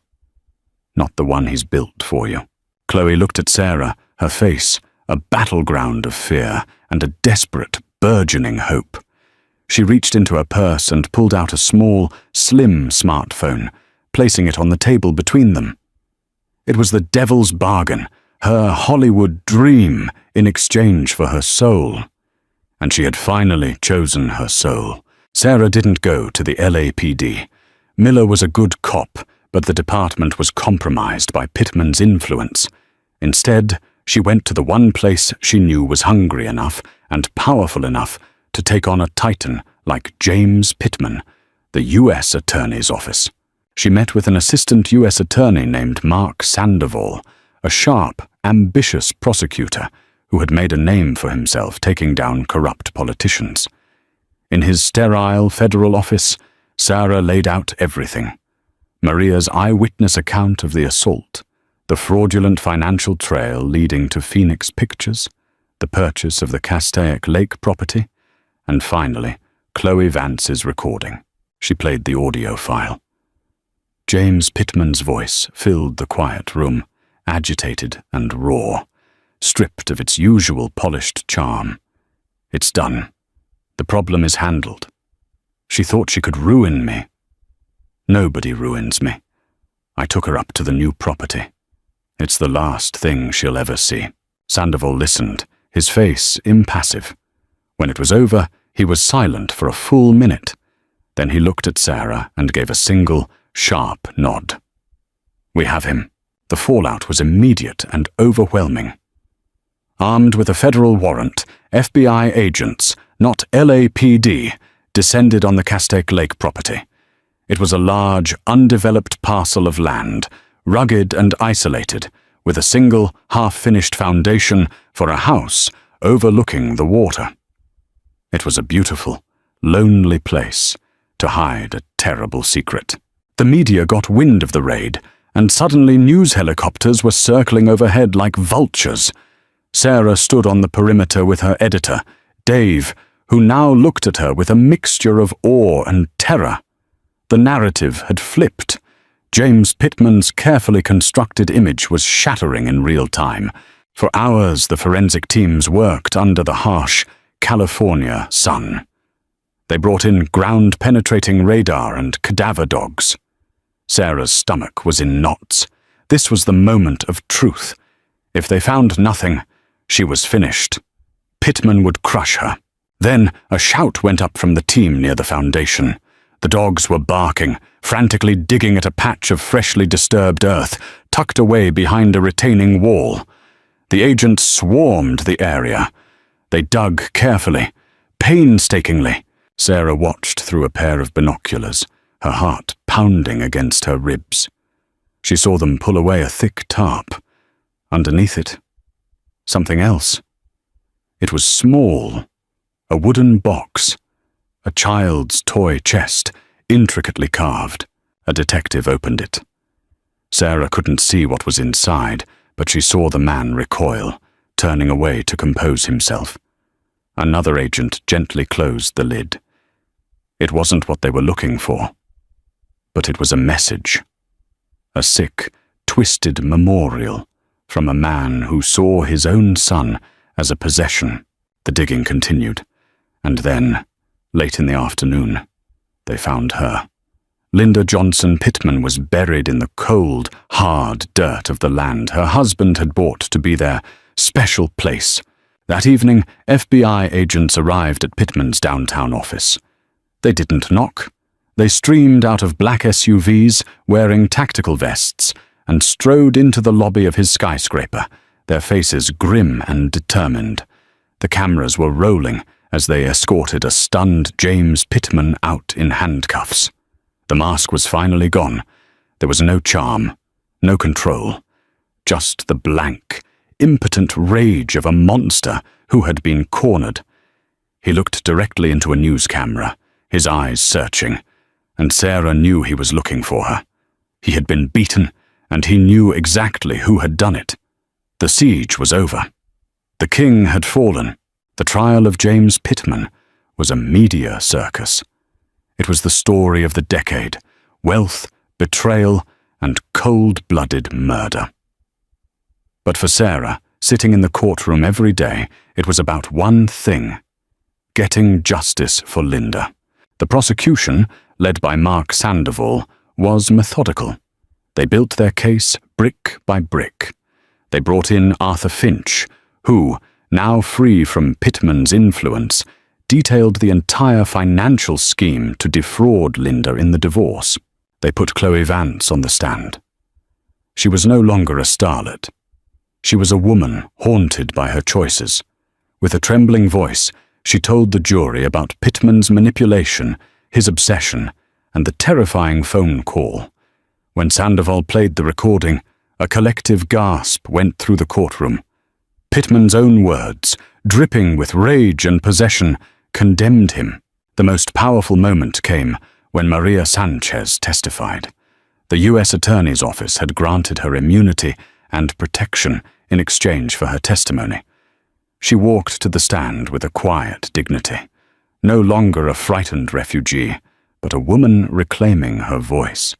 Not the one he's built for you." Chloe looked at Sarah, her face a battleground of fear and a desperate, burgeoning hope. She reached into her purse and pulled out a small, slim smartphone, placing it on the table between them. It was the devil's bargain, her Hollywood dream in exchange for her soul. And she had finally chosen her soul. Sarah didn't go to the LAPD. Miller was a good cop, but the department was compromised by Pittman's influence. Instead, she went to the one place she knew was hungry enough and powerful enough to take on a titan like James Pittman, the U.S. Attorney's Office. She met with an assistant U.S. attorney named Mark Sandoval, a sharp, ambitious prosecutor who had made a name for himself taking down corrupt politicians. In his sterile federal office, Sarah laid out everything. Maria's eyewitness account of the assault, the fraudulent financial trail leading to Phoenix Pictures, the purchase of the Castaic Lake property, and finally, Chloe Vance's recording. She played the audio file. James Pittman's voice filled the quiet room, agitated and raw, stripped of its usual polished charm. "It's done. The problem is handled. She thought she could ruin me. Nobody ruins me. I took her up to the new property. It's the last thing she'll ever see." Sandoval listened, his face impassive. When it was over, he was silent for a full minute. Then he looked at Sarah and gave a single, sharp nod. "We have him." The fallout was immediate and overwhelming. Armed with a federal warrant, FBI agents, not LAPD, descended on the Castaic Lake property. It was a large, undeveloped parcel of land, rugged and isolated, with a single, half-finished foundation for a house overlooking the water. It was a beautiful, lonely place to hide a terrible secret. The media got wind of the raid, and suddenly news helicopters were circling overhead like vultures. Sarah stood on the perimeter with her editor, Dave, who now looked at her with a mixture of awe and terror. The narrative had flipped. James Pittman's carefully constructed image was shattering in real time. For hours, the forensic teams worked under the harsh California sun. They brought in ground-penetrating radar and cadaver dogs. Sarah's stomach was in knots. This was the moment of truth. If they found nothing, she was finished. Pittman would crush her. Then a shout went up from the team near the foundation. The dogs were barking, frantically digging at a patch of freshly disturbed earth, tucked away behind a retaining wall. The agents swarmed the area. They dug carefully, painstakingly. Sarah watched through a pair of binoculars, her heart pounding against her ribs. She saw them pull away a thick tarp. Underneath it, something else. It was small, a wooden box, a child's toy chest, intricately carved. A detective opened it. Sarah couldn't see what was inside, but she saw the man recoil, turning away to compose himself. Another agent gently closed the lid. It wasn't what they were looking for, but it was a message. A sick, twisted memorial from a man who saw his own son as a possession. The digging continued, and then, late in the afternoon, they found her. Linda Johnson Pittman was buried in the cold, hard dirt of the land her husband had bought to be their special place. That evening, FBI agents arrived at Pittman's downtown office. They didn't knock. They streamed out of black SUVs, wearing tactical vests, and strode into the lobby of his skyscraper, their faces grim and determined. The cameras were rolling as they escorted a stunned James Pittman out in handcuffs. The mask was finally gone. There was no charm, no control, just the blank, impotent rage of a monster who had been cornered, He looked directly into a news camera, his eyes searching, and Sarah knew he was looking for her. He had been beaten, and he knew exactly who had done it. The siege was over. The king had fallen. The trial of James Pittman was a media circus. It was the story of the decade: wealth, betrayal, and cold-blooded murder. But for Sarah, sitting in the courtroom every day, it was about one thing: getting justice for Linda. The prosecution, led by Mark Sandoval, was methodical. They built their case brick by brick. They brought in Arthur Finch, who, now free from Pittman's influence, detailed the entire financial scheme to defraud Linda in the divorce. They put Chloe Vance on the stand. She was no longer a starlet. She was a woman haunted by her choices. With a trembling voice, she told the jury about Pittman's manipulation, his obsession, and the terrifying phone call. When Sandoval played the recording, a collective gasp went through the courtroom. Pittman's own words, dripping with rage and possession, condemned him. The most powerful moment came when Maria Sanchez testified. The U.S. Attorney's Office had granted her immunity and protection in exchange for her testimony. She walked to the stand with a quiet dignity, no longer a frightened refugee, but a woman reclaiming her voice.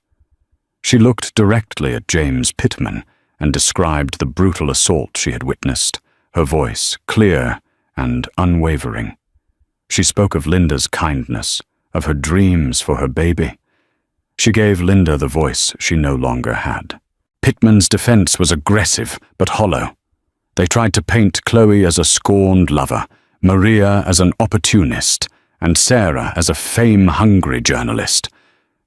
She looked directly at James Pittman and described the brutal assault she had witnessed, her voice clear and unwavering. She spoke of Linda's kindness, of her dreams for her baby. She gave Linda the voice she no longer had. Pittman's defense was aggressive but hollow. They tried to paint Chloe as a scorned lover, Maria as an opportunist, and Sarah as a fame-hungry journalist.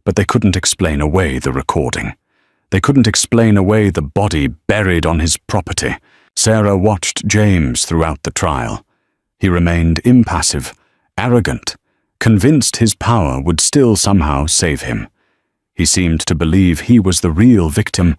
But they couldn't explain away the recording. They couldn't explain away the body buried on his property. Sarah watched James throughout the trial. He remained impassive, arrogant, convinced his power would still somehow save him. He seemed to believe he was the real victim,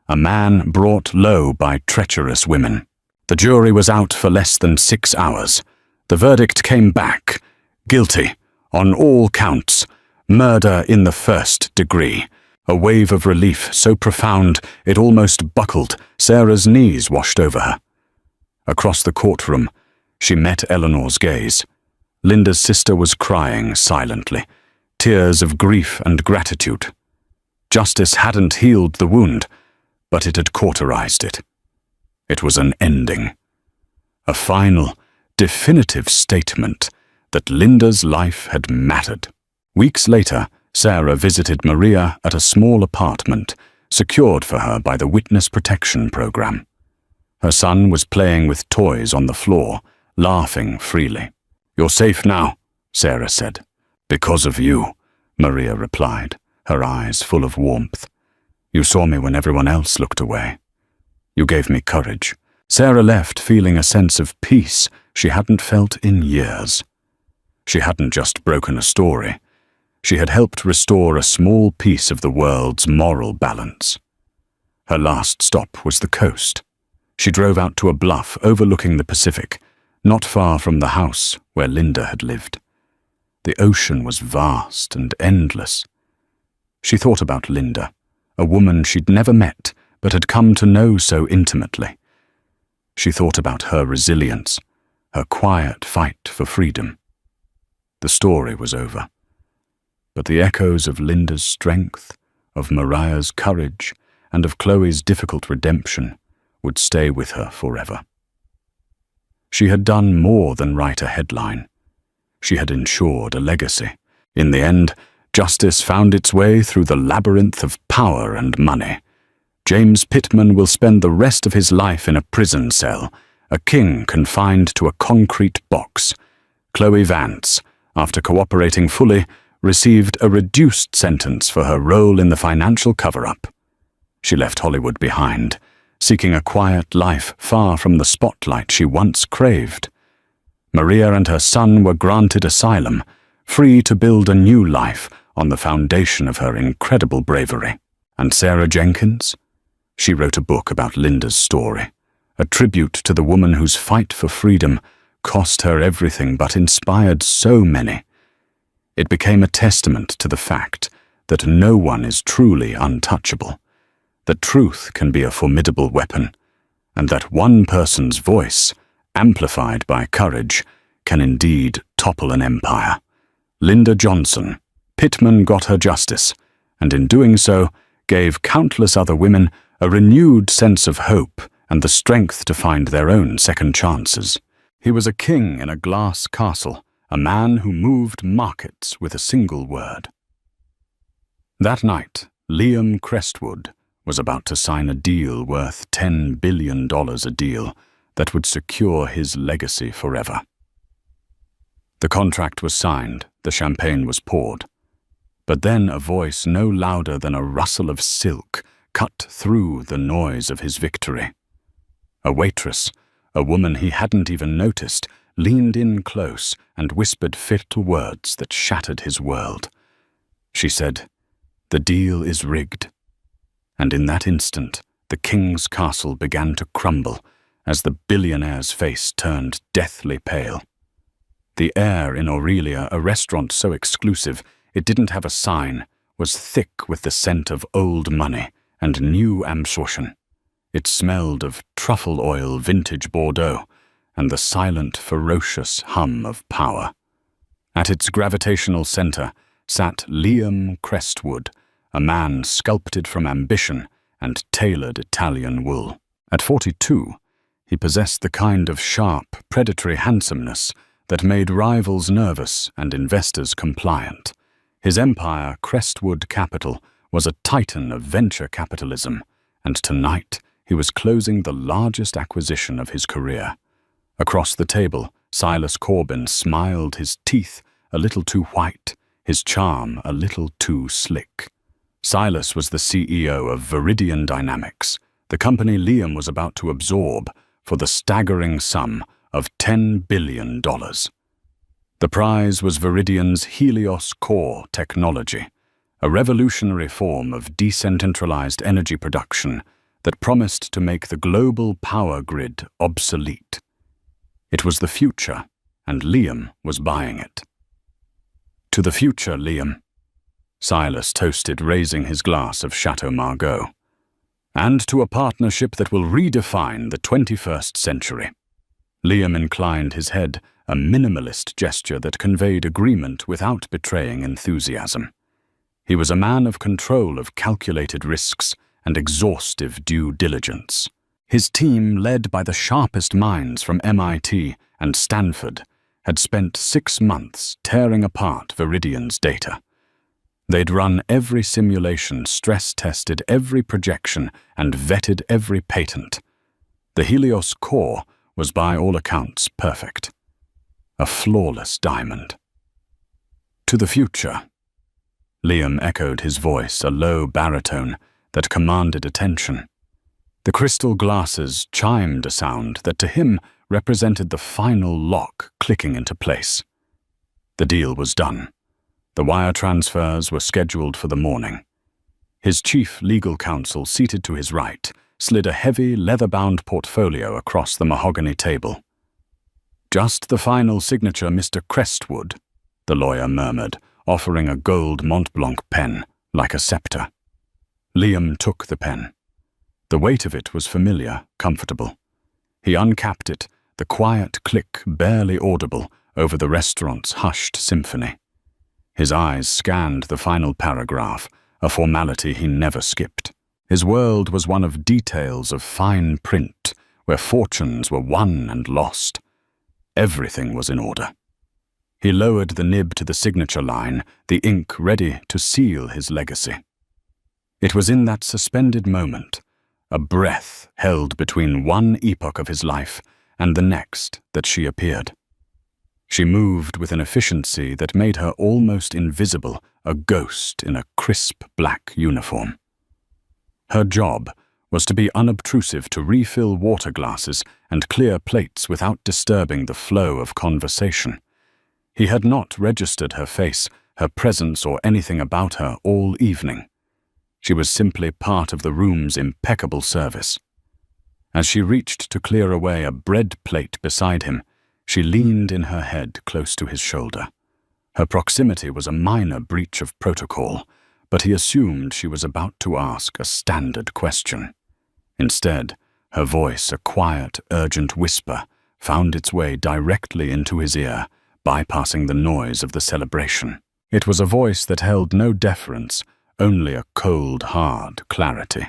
a man brought low by treacherous women. The jury was out for less than 6 hours. The verdict came back: guilty, on all counts, murder in the first degree. A wave of relief so profound it almost buckled. Sarah's knees washed over her. Across the courtroom, she met Eleanor's gaze. Linda's sister was crying silently, tears of grief and gratitude. Justice hadn't healed the wound, but it had cauterized it. It was an ending. A final, definitive statement that Linda's life had mattered. Weeks later, Sarah visited Maria at a small apartment, secured for her by the Witness Protection Program. Her son was playing with toys on the floor, laughing freely. "You're safe now," Sarah said. "Because of you," Maria replied, her eyes full of warmth. "You saw me when everyone else looked away. You gave me courage." Sarah left feeling a sense of peace she hadn't felt in years. She hadn't just broken a story. She had helped restore a small piece of the world's moral balance. Her last stop was the coast. She drove out to a bluff overlooking the Pacific, not far from the house where Linda had lived. The ocean was vast and endless. She thought about Linda, a woman she'd never met but had come to know so intimately. She thought about her resilience, her quiet fight for freedom. The story was over. But the echoes of Linda's strength, of Mariah's courage, and of Chloe's difficult redemption would stay with her forever. She had done more than write a headline. She had ensured a legacy. In the end, justice found its way through the labyrinth of power and money. James Pittman will spend the rest of his life in a prison cell, a king confined to a concrete box. Chloe Vance, after cooperating fully, received a reduced sentence for her role in the financial cover-up. She left Hollywood behind, seeking a quiet life far from the spotlight she once craved. Maria and her son were granted asylum, free to build a new life on the foundation of her incredible bravery. And Sarah Jenkins? She wrote a book about Linda's story, a tribute to the woman whose fight for freedom cost her everything but inspired so many. It became a testament to the fact that no one is truly untouchable, that truth can be a formidable weapon, and that one person's voice, amplified by courage, can indeed topple an empire. Linda Johnson, Pittman got her justice, and in doing so, gave countless other women a renewed sense of hope and the strength to find their own second chances. He was a king in a glass castle, a man who moved markets with a single word. That night, Liam Crestwood was about to sign a deal worth $10 billion a deal that would secure his legacy forever. The contract was signed, the champagne was poured. But then a voice no louder than a rustle of silk cut through the noise of his victory. A waitress, a woman he hadn't even noticed, leaned in close and whispered fatal words that shattered his world. She said, "The deal is rigged." And in that instant, the king's castle began to crumble as the billionaire's face turned deathly pale. The air in Aurelia, a restaurant so exclusive it didn't have a sign, was thick with the scent of old money and new absorption. It smelled of truffle oil vintage Bordeaux and the silent, ferocious hum of power. At its gravitational center sat Liam Crestwood, a man sculpted from ambition and tailored Italian wool. At 42, he possessed the kind of sharp, predatory handsomeness that made rivals nervous and investors compliant. His empire, Crestwood Capital, was a titan of venture capitalism, and tonight he was closing the largest acquisition of his career. Across the table, Silas Corbin smiled, his teeth a little too white, his charm a little too slick. Silas was the CEO of Viridian Dynamics, the company Liam was about to absorb for the staggering sum of $10 billion. The prize was Viridian's Helios Core technology, a revolutionary form of decentralized energy production that promised to make the global power grid obsolete. It was the future, and Liam was buying it. To the future, Liam, Silas toasted, raising his glass of Chateau Margaux. And to a partnership that will redefine the 21st century. Liam inclined his head, a minimalist gesture that conveyed agreement without betraying enthusiasm. He was a man of control of calculated risks and exhaustive due diligence. His team, led by the sharpest minds from MIT and Stanford, had spent 6 months tearing apart Viridian's data. They'd run every simulation, stress-tested every projection, and vetted every patent. The Helios Core was by all accounts perfect. A flawless diamond. To the future. Liam echoed his voice, a low baritone that commanded attention. The crystal glasses chimed a sound that to him represented the final lock clicking into place. The deal was done. The wire transfers were scheduled for the morning. His chief legal counsel, seated to his right, slid a heavy, leather-bound portfolio across the mahogany table. "Just the final signature, Mr. Crestwood," the lawyer murmured, offering a gold Montblanc pen, like a scepter. Liam took the pen. The weight of it was familiar, comfortable. He uncapped it, the quiet click barely audible over the restaurant's hushed symphony. His eyes scanned the final paragraph, a formality he never skipped. His world was one of details of fine print, where fortunes were won and lost. Everything was in order. He lowered the nib to the signature line, the ink ready to seal his legacy. It was in that suspended moment, a breath held between one epoch of his life and the next, that she appeared. She moved with an efficiency that made her almost invisible, a ghost in a crisp black uniform. Her job was to be unobtrusive, to refill water glasses and clear plates without disturbing the flow of conversation. He had not registered her face, her presence, or anything about her all evening. She was simply part of the room's impeccable service. As she reached to clear away a bread plate beside him, She leaned in her head close to his shoulder. Her proximity was a minor breach of protocol, but he assumed she was about to ask a standard question. Instead, her voice, a quiet, urgent whisper, found its way directly into his ear, bypassing the noise of the celebration. It was a voice that held no deference, only a cold, hard clarity.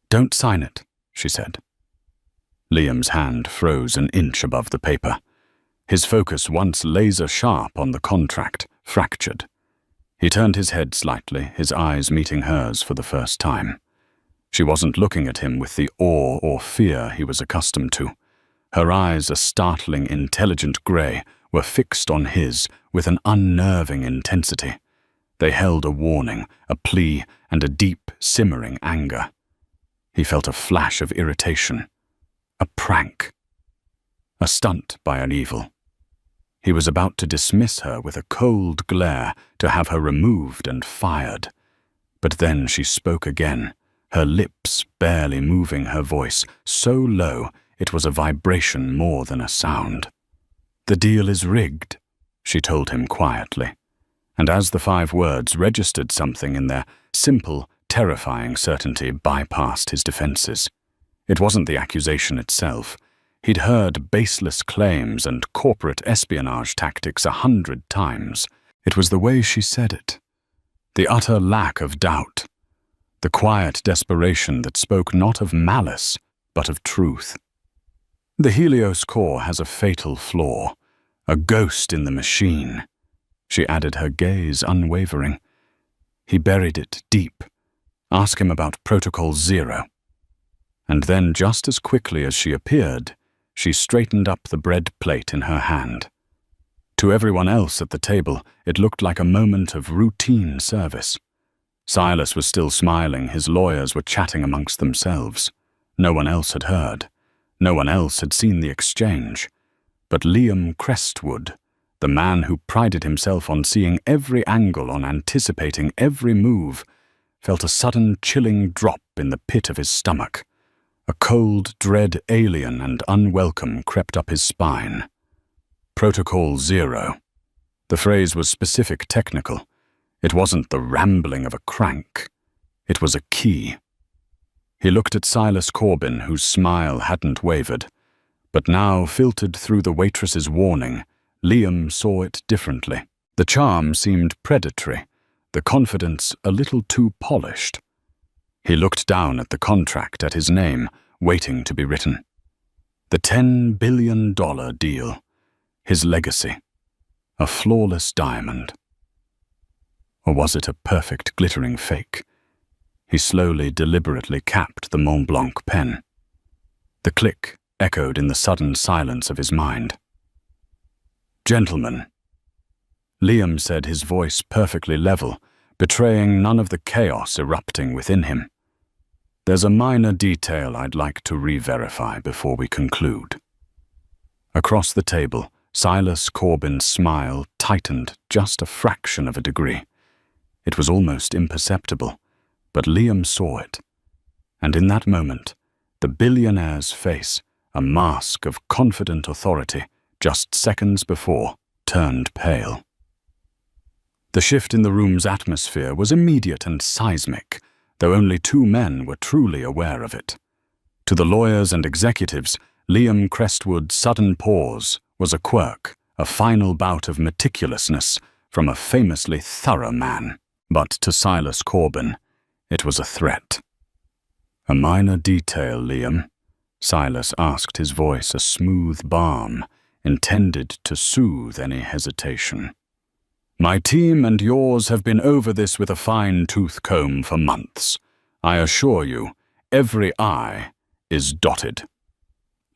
"Don't sign it," she said. Liam's hand froze an inch above the paper. His focus, once laser-sharp on the contract, fractured. He turned his head slightly, his eyes meeting hers for the first time. She wasn't looking at him with the awe or fear he was accustomed to. Her eyes, a startling, intelligent grey, were fixed on his with an unnerving intensity. They held a warning, a plea, and a deep, simmering anger. He felt a flash of irritation. A prank. A stunt by an evil. He was about to dismiss her with a cold glare, to have her removed and fired. But then she spoke again, her lips barely moving, her voice so low it was a vibration more than a sound. "The deal is rigged," she told him quietly. And as the 5 words registered something in their simple, terrifying certainty, bypassed his defenses. It wasn't the accusation itself. He'd heard baseless claims and corporate espionage tactics 100 times. It was the way she said it. The utter lack of doubt. The quiet desperation that spoke not of malice, but of truth. "The Helios core has a fatal flaw. A ghost in the machine," she added, her gaze unwavering. He buried it deep. Ask him about Protocol 0. And then, just as quickly as she appeared, she straightened up the bread plate in her hand. To everyone else at the table, it looked like a moment of routine service. Silas was still smiling, his lawyers were chatting amongst themselves. No one else had heard. No one else had seen the exchange. But Liam Crestwood, the man who prided himself on seeing every angle, on anticipating every move, felt a sudden chilling drop in the pit of his stomach. A cold dread, alien and unwelcome, crept up his spine. Protocol 0. The phrase was specific, technical. It wasn't the rambling of a crank. It was a key. He looked at Silas Corbin, whose smile hadn't wavered. But now, filtered through the waitress's warning, Liam saw it differently. The charm seemed predatory, the confidence a little too polished. He looked down at the contract, at his name, waiting to be written. The $10 billion deal. His legacy. A flawless diamond. Or was it a perfect, glittering fake? He slowly, deliberately capped the Mont Blanc pen. The click echoed in the sudden silence of his mind. "Gentlemen," Liam said, his voice perfectly level, betraying none of the chaos erupting within him. "There's a minor detail I'd like to re-verify before we conclude." Across the table, Silas Corbin's smile tightened just a fraction of a degree. It was almost imperceptible, but Liam saw it. And in that moment, the billionaire's face, a mask of confident authority, just seconds before, turned pale. The shift in the room's atmosphere was immediate and seismic, though only 2 men were truly aware of it. To the lawyers and executives, Liam Crestwood's sudden pause was a quirk, a final bout of meticulousness from a famously thorough man. But to Silas Corbin, it was a threat. "A minor detail, Liam," Silas asked, his voice a smooth balm, intended to soothe any hesitation. "My team and yours have been over this with a fine-tooth comb for months. I assure you, every I is dotted."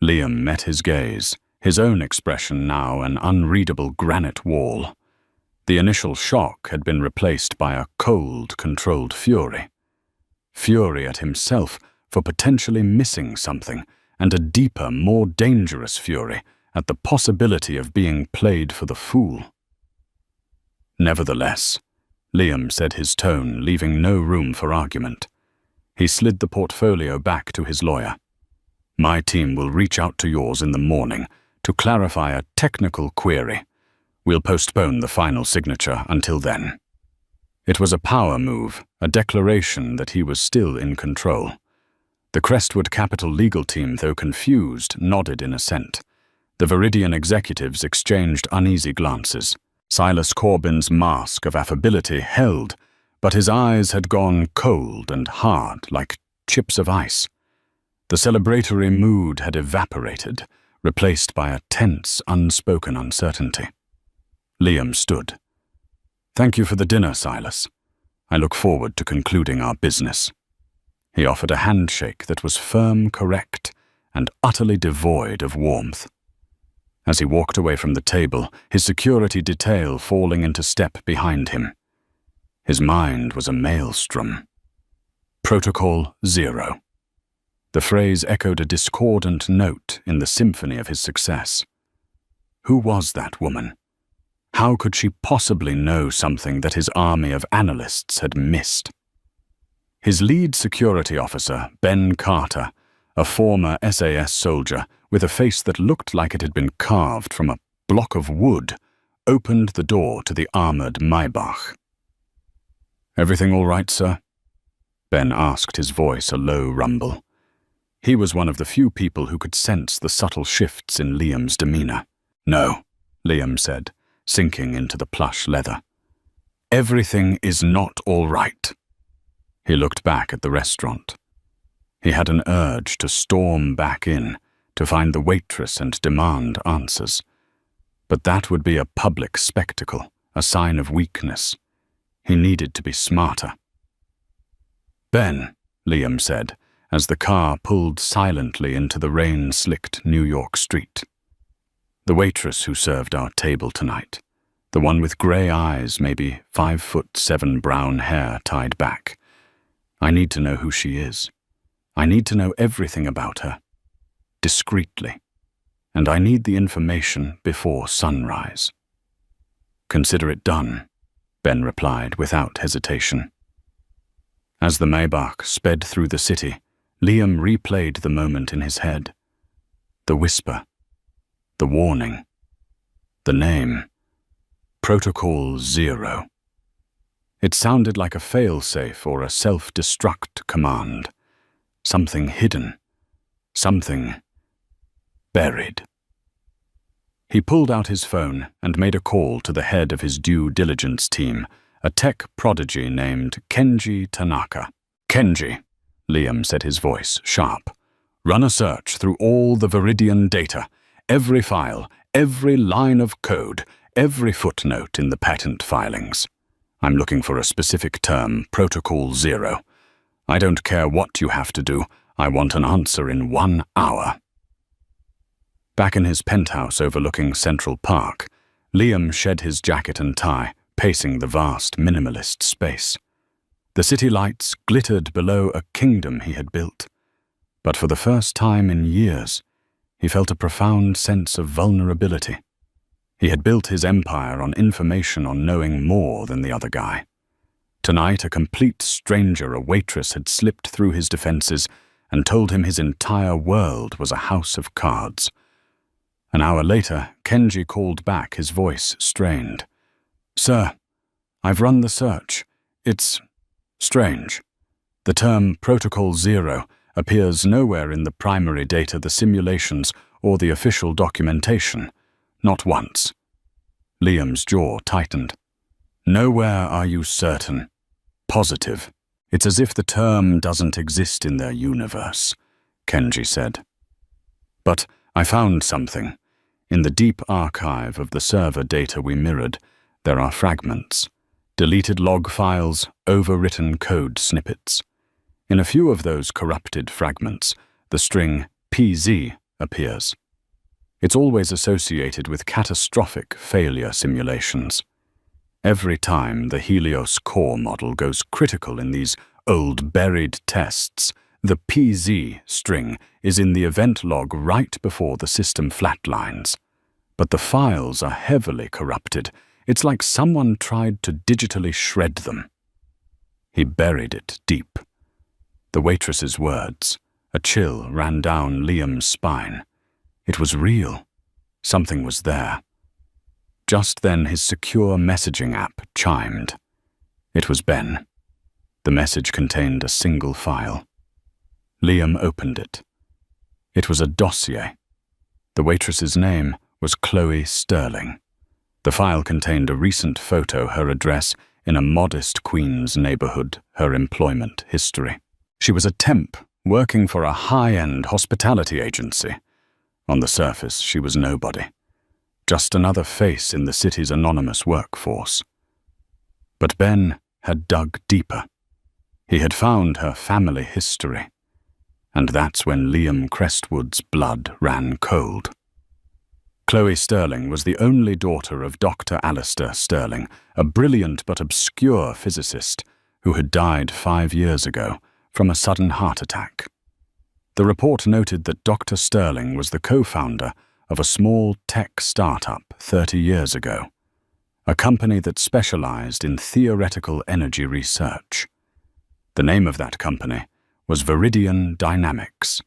Liam met his gaze, his own expression now an unreadable granite wall. The initial shock had been replaced by a cold, controlled fury. Fury at himself for potentially missing something, and a deeper, more dangerous fury at the possibility of being played for the fool. "Nevertheless," Liam said, his tone leaving no room for argument. He slid the portfolio back to his lawyer. "My team will reach out to yours in the morning to clarify a technical query. We'll postpone the final signature until then." It was a power move, a declaration that he was still in control. The Crestwood Capital legal team, though confused, nodded in assent. The Viridian executives exchanged uneasy glances. Silas Corbin's mask of affability held, but his eyes had gone cold and hard like chips of ice. The celebratory mood had evaporated, replaced by a tense, unspoken uncertainty. Liam stood. "Thank you for the dinner, Silas. I look forward to concluding our business." He offered a handshake that was firm, correct, and utterly devoid of warmth. As he walked away from the table, his security detail falling into step behind him. His mind was a maelstrom. Protocol 0. The phrase echoed a discordant note in the symphony of his success. Who was that woman? How could she possibly know something that his army of analysts had missed? His lead security officer, Ben Carter, a former SAS soldier with a face that looked like it had been carved from a block of wood, opened the door to the armored Maybach. "Everything all right, sir?" Ben asked, his voice a low rumble. He was one of the few people who could sense the subtle shifts in Liam's demeanor. "No," Liam said, sinking into the plush leather. "Everything is not all right." He looked back at the restaurant. He had an urge to storm back in, to find the waitress and demand answers. But that would be a public spectacle, a sign of weakness. He needed to be smarter. "Ben," Liam said, as the car pulled silently into the rain-slicked New York street. "The waitress who served our table tonight, the one with grey eyes, maybe 5'7" brown hair tied back. I need to know who she is. I need to know everything about her, discreetly, and I need the information before sunrise." "Consider it done," Ben replied without hesitation. As the Maybach sped through the city, Liam replayed the moment in his head. The whisper, the warning, the name, Protocol 0. It sounded like a failsafe or a self-destruct command. Something hidden. Something buried. He pulled out his phone and made a call to the head of his due diligence team, a tech prodigy named Kenji Tanaka. "Kenji," Liam said, his voice sharp, "run a search through all the Viridian data, every file, every line of code, every footnote in the patent filings. I'm looking for a specific term, Protocol 0. I don't care what you have to do. I want an answer in 1 hour." Back in his penthouse overlooking Central Park, Liam shed his jacket and tie, pacing the vast minimalist space. The city lights glittered below a kingdom he had built. But for the first time in years, he felt a profound sense of vulnerability. He had built his empire on information, on knowing more than the other guy. Tonight, a complete stranger, a waitress, had slipped through his defenses and told him his entire world was a house of cards. An hour later, Kenji called back, his voice strained. "Sir, I've run the search. It's strange. The term Protocol 0 appears nowhere in the primary data, the simulations, or the official documentation. Not once." Liam's jaw tightened. "Nowhere, are you certain? Positive? It's as if the term doesn't exist in their universe," Kenji said. "But I found something. In the deep archive of the server data we mirrored, there are fragments. Deleted log files, overwritten code snippets. In a few of those corrupted fragments, the string PZ appears. It's always associated with catastrophic failure simulations. Every time the Helios core model goes critical in these old buried tests, the PZ string is in the event log right before the system flatlines. But the files are heavily corrupted. It's like someone tried to digitally shred them." He buried it deep. The waitress's words, a chill ran down Liam's spine. It was real. Something was there. Just then his secure messaging app chimed. It was Ben. The message contained a single file. Liam opened it. It was a dossier. The waitress's name was Chloe Sterling. The file contained a recent photo, her address in a modest Queens neighborhood, her employment history. She was a temp working for a high-end hospitality agency. On the surface, she was nobody. Just another face in the city's anonymous workforce. But Ben had dug deeper. He had found her family history. And that's when Liam Crestwood's blood ran cold. Chloe Sterling was the only daughter of Dr. Alistair Sterling, a brilliant but obscure physicist who had died 5 years ago from a sudden heart attack. The report noted that Dr. Sterling was the co-founder of a small tech startup 30 years ago, a company that specialized in theoretical energy research. The name of that company was Viridian Dynamics,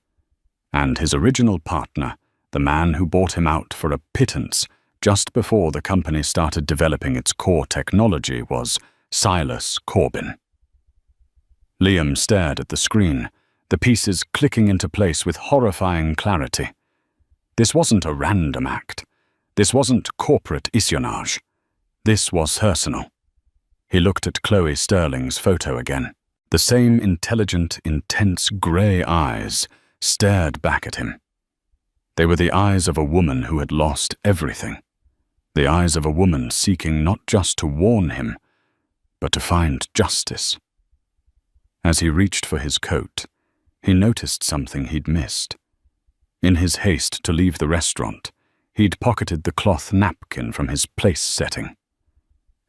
and his original partner, the man who bought him out for a pittance just before the company started developing its core technology, was Silas Corbin. Liam stared at the screen, the pieces clicking into place with horrifying clarity. This wasn't a random act. This wasn't corporate espionage. This was personal. He looked at Chloe Sterling's photo again. The same intelligent, intense grey eyes stared back at him. They were the eyes of a woman who had lost everything. The eyes of a woman seeking not just to warn him, but to find justice. As he reached for his coat, he noticed something he'd missed. In his haste to leave the restaurant, he'd pocketed the cloth napkin from his place setting.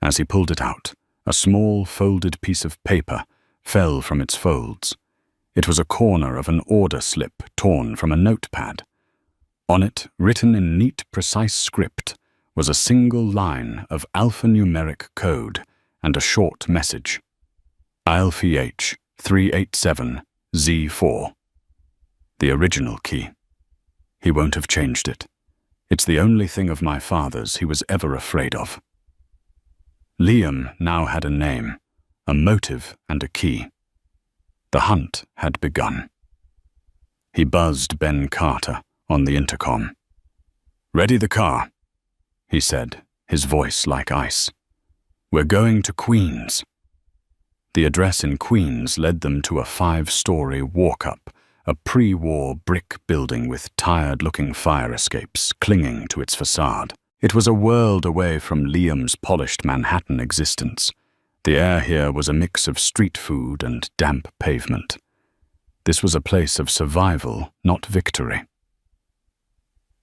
As he pulled it out, a small folded piece of paper fell from its folds. It was a corner of an order slip torn from a notepad. On it, written in neat, precise script, was a single line of alphanumeric code and a short message. ILFH 387Z4. The original key. He won't have changed it. It's the only thing of my father's he was ever afraid of. Liam now had a name, a motive and a key. The hunt had begun. He buzzed Ben Carter on the intercom. "Ready the car," he said, his voice like ice. "We're going to Queens." The address in Queens led them to a 5-story walk-up, a pre-war brick building with tired-looking fire escapes clinging to its facade. It was a world away from Liam's polished Manhattan existence. The air here was a mix of street food and damp pavement. This was a place of survival, not victory.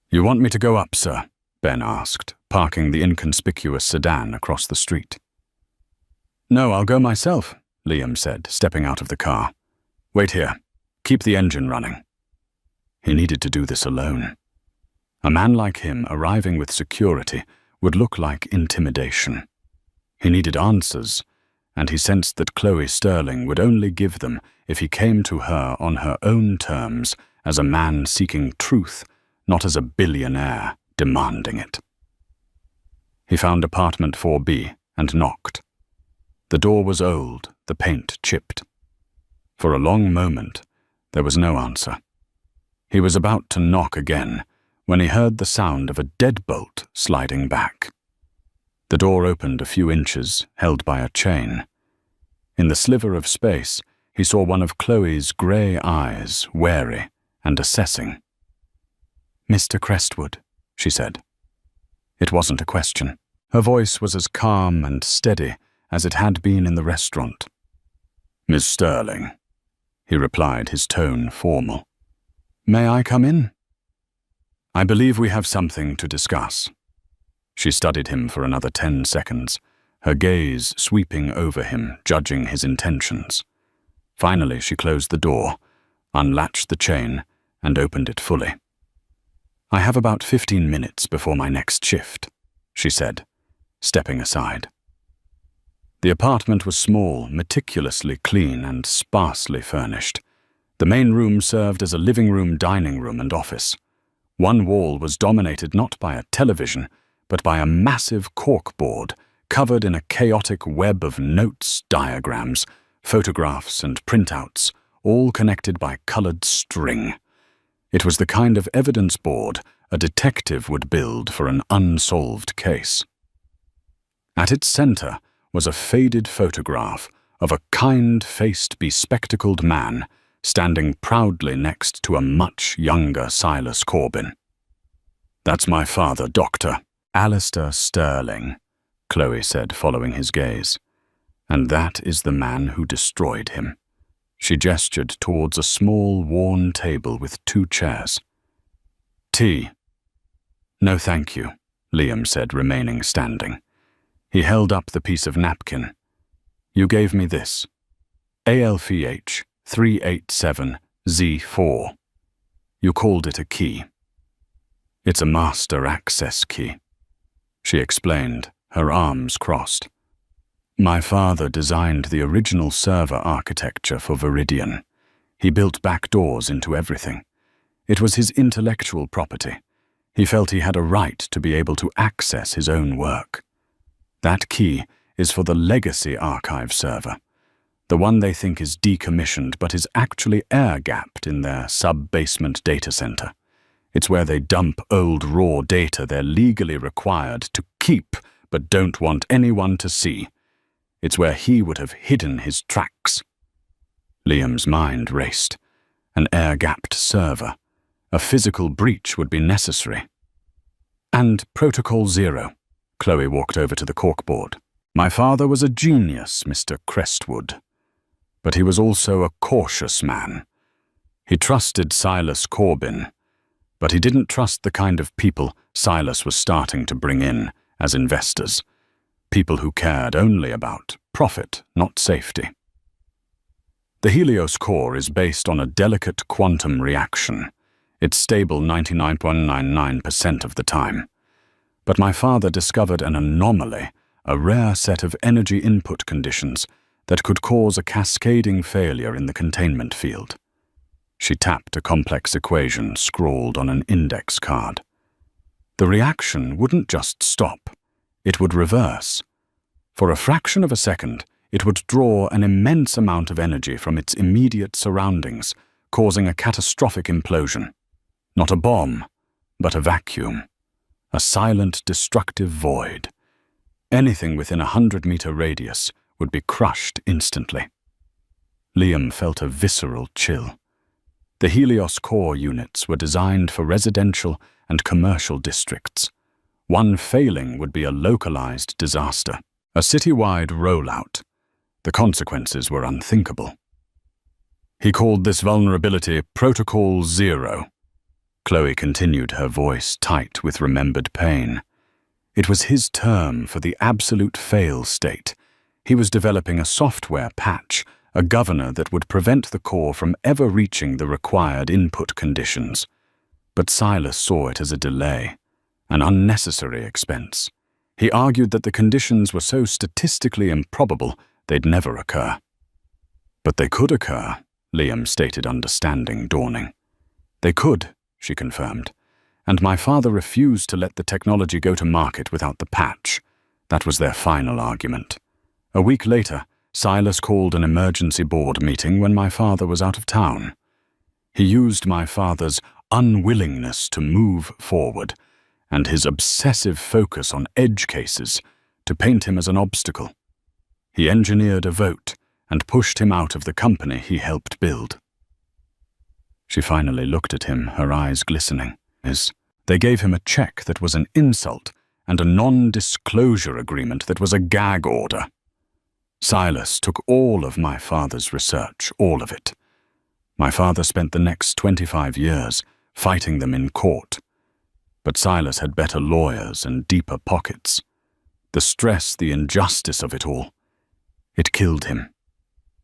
"You want me to go up, sir?" Ben asked, parking the inconspicuous sedan across the street. "No, I'll go myself," Liam said, stepping out of the car. "Wait here. Keep the engine running." He needed to do this alone. A man like him arriving with security would look like intimidation. He needed answers, and he sensed that Chloe Sterling would only give them if he came to her on her own terms, as a man seeking truth, not as a billionaire demanding it. He found apartment 4B and knocked. The door was old, the paint chipped. For a long moment, there was no answer. He was about to knock again when he heard the sound of a deadbolt sliding back. The door opened a few inches, held by a chain. In the sliver of space, he saw one of Chloe's grey eyes, wary and assessing. "Mr. Crestwood," she said. It wasn't a question. Her voice was as calm and steady as it had been in the restaurant. "Miss Sterling," he replied, his tone formal. "May I come in?" "I believe we have something to discuss." She studied him for another 10 seconds, her gaze sweeping over him, judging his intentions. Finally, she closed the door, unlatched the chain, and opened it fully. "I have about 15 minutes before my next shift," she said, stepping aside. The apartment was small, meticulously clean, and sparsely furnished. The main room served as a living room, dining room, and office. One wall was dominated not by a television, but by a massive corkboard covered in a chaotic web of notes, diagrams, photographs, and printouts, all connected by colored string. It was the kind of evidence board a detective would build for an unsolved case. At its center was a faded photograph of a kind-faced, bespectacled man standing proudly next to a much younger Silas Corbin. "That's my father, Doctor Alistair Sterling," Chloe said, following his gaze. "And that is the man who destroyed him." She gestured towards a small, worn table with 2 chairs. "Tea?" "No, thank you," Liam said, remaining standing. He held up the piece of napkin. "You gave me this. ALFH 387Z4. You called it a key." "It's a master access key," she explained, her arms crossed. "My father designed the original server architecture for Viridian. He built back doors into everything. It was his intellectual property. He felt he had a right to be able to access his own work. That key is for the legacy archive server, the one they think is decommissioned but is actually air-gapped in their sub-basement data center. It's where they dump old raw data they're legally required to keep but don't want anyone to see. It's where he would have hidden his tracks." Liam's mind raced. An air-gapped server. A physical breach would be necessary. "And Protocol 0. Chloe walked over to the corkboard. "My father was a genius, Mr. Crestwood. But he was also a cautious man. He trusted Silas Corbin, but he didn't trust the kind of people Silas was starting to bring in as investors. People who cared only about profit, not safety. The Helios core is based on a delicate quantum reaction. It's stable 99.99% of the time. But my father discovered an anomaly, a rare set of energy input conditions that could cause a cascading failure in the containment field." She tapped a complex equation scrawled on an index card. "The reaction wouldn't just stop. It would reverse. For a fraction of a second, it would draw an immense amount of energy from its immediate surroundings, causing a catastrophic implosion. Not a bomb, but a vacuum. A silent, destructive void. Anything within a 100-meter radius would be crushed instantly." Liam felt a visceral chill. The Helios core units were designed for residential and commercial districts. One failing would be a localized disaster, a citywide rollout. The consequences were unthinkable. "He called this vulnerability Protocol 0. Chloe continued, her voice tight with remembered pain. It was his term for the absolute fail state. He was developing a software patch, a governor that would prevent the core from ever reaching the required input conditions. But Silas saw it as a delay, an unnecessary expense. He argued that the conditions were so statistically improbable they'd never occur. "But they could occur," Liam stated, understanding dawning. "They could," she confirmed, "and my father refused to let the technology go to market without the patch. That was their final argument. A week later, Silas called an emergency board meeting when my father was out of town. He used my father's unwillingness to move forward and his obsessive focus on edge cases to paint him as an obstacle. He engineered a vote and pushed him out of the company he helped build." She finally looked at him, her eyes glistening. They gave him a check that was an insult and a non-disclosure agreement that was a gag order. Silas took all of my father's research, all of it. My father spent the next 25 years fighting them in court. But Silas had better lawyers and deeper pockets. The stress, the injustice of it all. It killed him.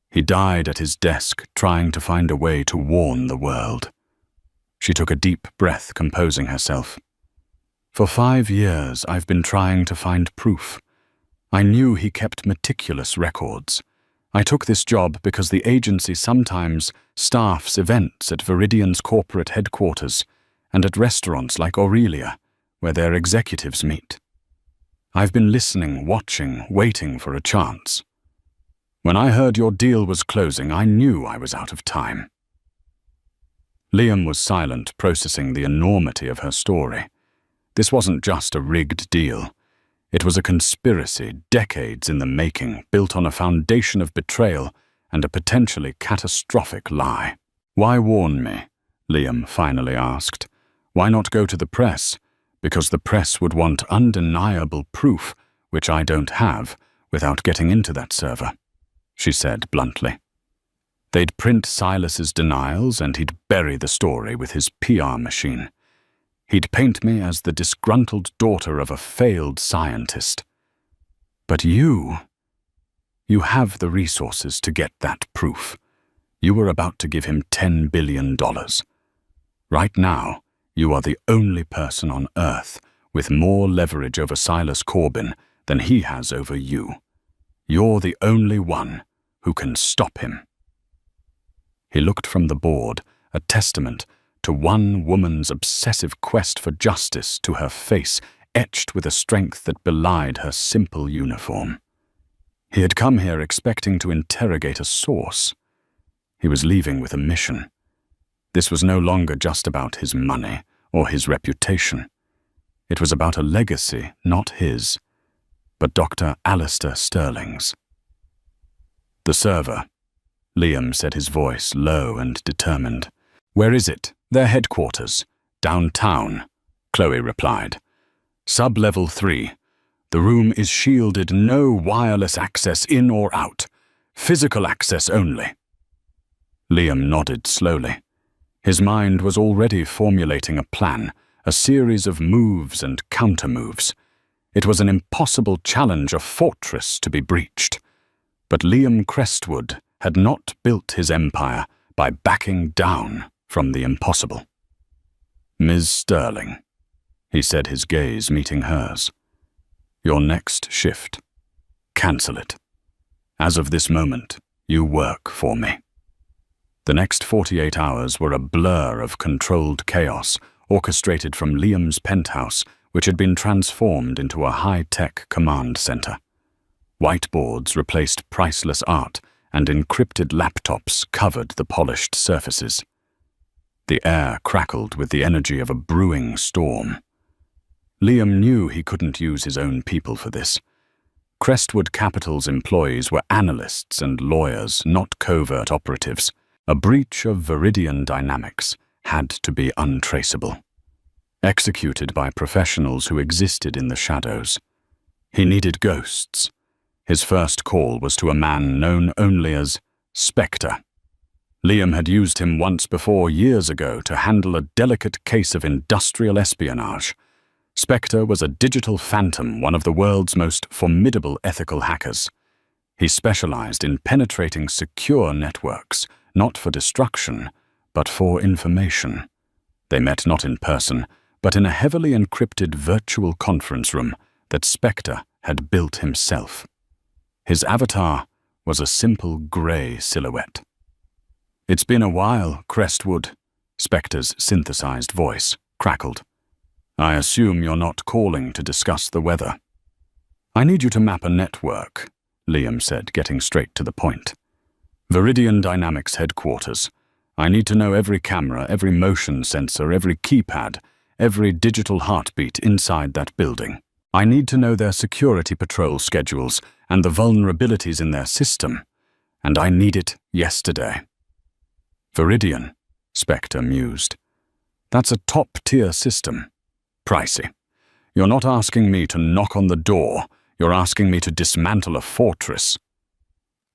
He died at his desk trying to find a way to warn the world. She took a deep breath, composing herself. "For 5 years, I've been trying to find proof. I knew he kept meticulous records. I took this job because the agency sometimes staffs events at Viridian's corporate headquarters, and at restaurants like Aurelia, where their executives meet. I've been listening, watching, waiting for a chance. When I heard your deal was closing, I knew I was out of time." Liam was silent, processing the enormity of her story. This wasn't just a rigged deal. It was a conspiracy, decades in the making, built on a foundation of betrayal and a potentially catastrophic lie. "Why warn me?" Liam finally asked. "Why not go to the press? Because the press would want undeniable proof, which I don't have, without getting into that server," she said bluntly. "They'd print Silas's denials and he'd bury the story with his PR machine. He'd paint me as the disgruntled daughter of a failed scientist. But you have the resources to get that proof. You were about to give him $10 billion. Right now, you are the only person on Earth with more leverage over Silas Corbin than he has over you. You're the only one who can stop him." He looked from the board, a testament to one woman's obsessive quest for justice, to her face etched with a strength that belied her simple uniform. He had come here expecting to interrogate a source. He was leaving with a mission. This was no longer just about his money or his reputation. It was about a legacy, not his, but Dr. Alistair Sterling's. "The server," Liam said, his voice low and determined. "Where is it?" "Their headquarters. Downtown," Chloe replied. "Sub-level 3. The room is shielded, no wireless access in or out. Physical access only." Liam nodded slowly. His mind was already formulating a plan, a series of moves and counter-moves. It was an impossible challenge, a fortress to be breached. But Liam Crestwood had not built his empire by backing down from the impossible. "Ms. Sterling," he said, his gaze meeting hers. "Your next shift. Cancel it. As of this moment, you work for me." The next 48 hours were a blur of controlled chaos, orchestrated from Liam's penthouse, which had been transformed into a high-tech command center. Whiteboards replaced priceless art, and encrypted laptops covered the polished surfaces. The air crackled with the energy of a brewing storm. Liam knew he couldn't use his own people for this. Crestwood Capital's employees were analysts and lawyers, not covert operatives. A breach of Viridian dynamics had to be untraceable, executed by professionals who existed in the shadows. He needed ghosts. His first call was to a man known only as Spectre. Liam had used him once before, years ago, to handle a delicate case of industrial espionage. Spectre was a digital phantom, one of the world's most formidable ethical hackers. He specialized in penetrating secure networks, not for destruction, but for information. They met not in person, but in a heavily encrypted virtual conference room that Spectre had built himself. His avatar was a simple grey silhouette. "It's been a while, Crestwood," Spectre's synthesized voice crackled. "I assume you're not calling to discuss the weather." "I need you to map a network," Liam said, getting straight to the point. "Viridian Dynamics headquarters. I need to know every camera, every motion sensor, every keypad, every digital heartbeat inside that building. I need to know their security patrol schedules and the vulnerabilities in their system. And I need it yesterday." "Viridian," Spectre mused. "That's a top-tier system. Pricey. You're not asking me to knock on the door. You're asking me to dismantle a fortress."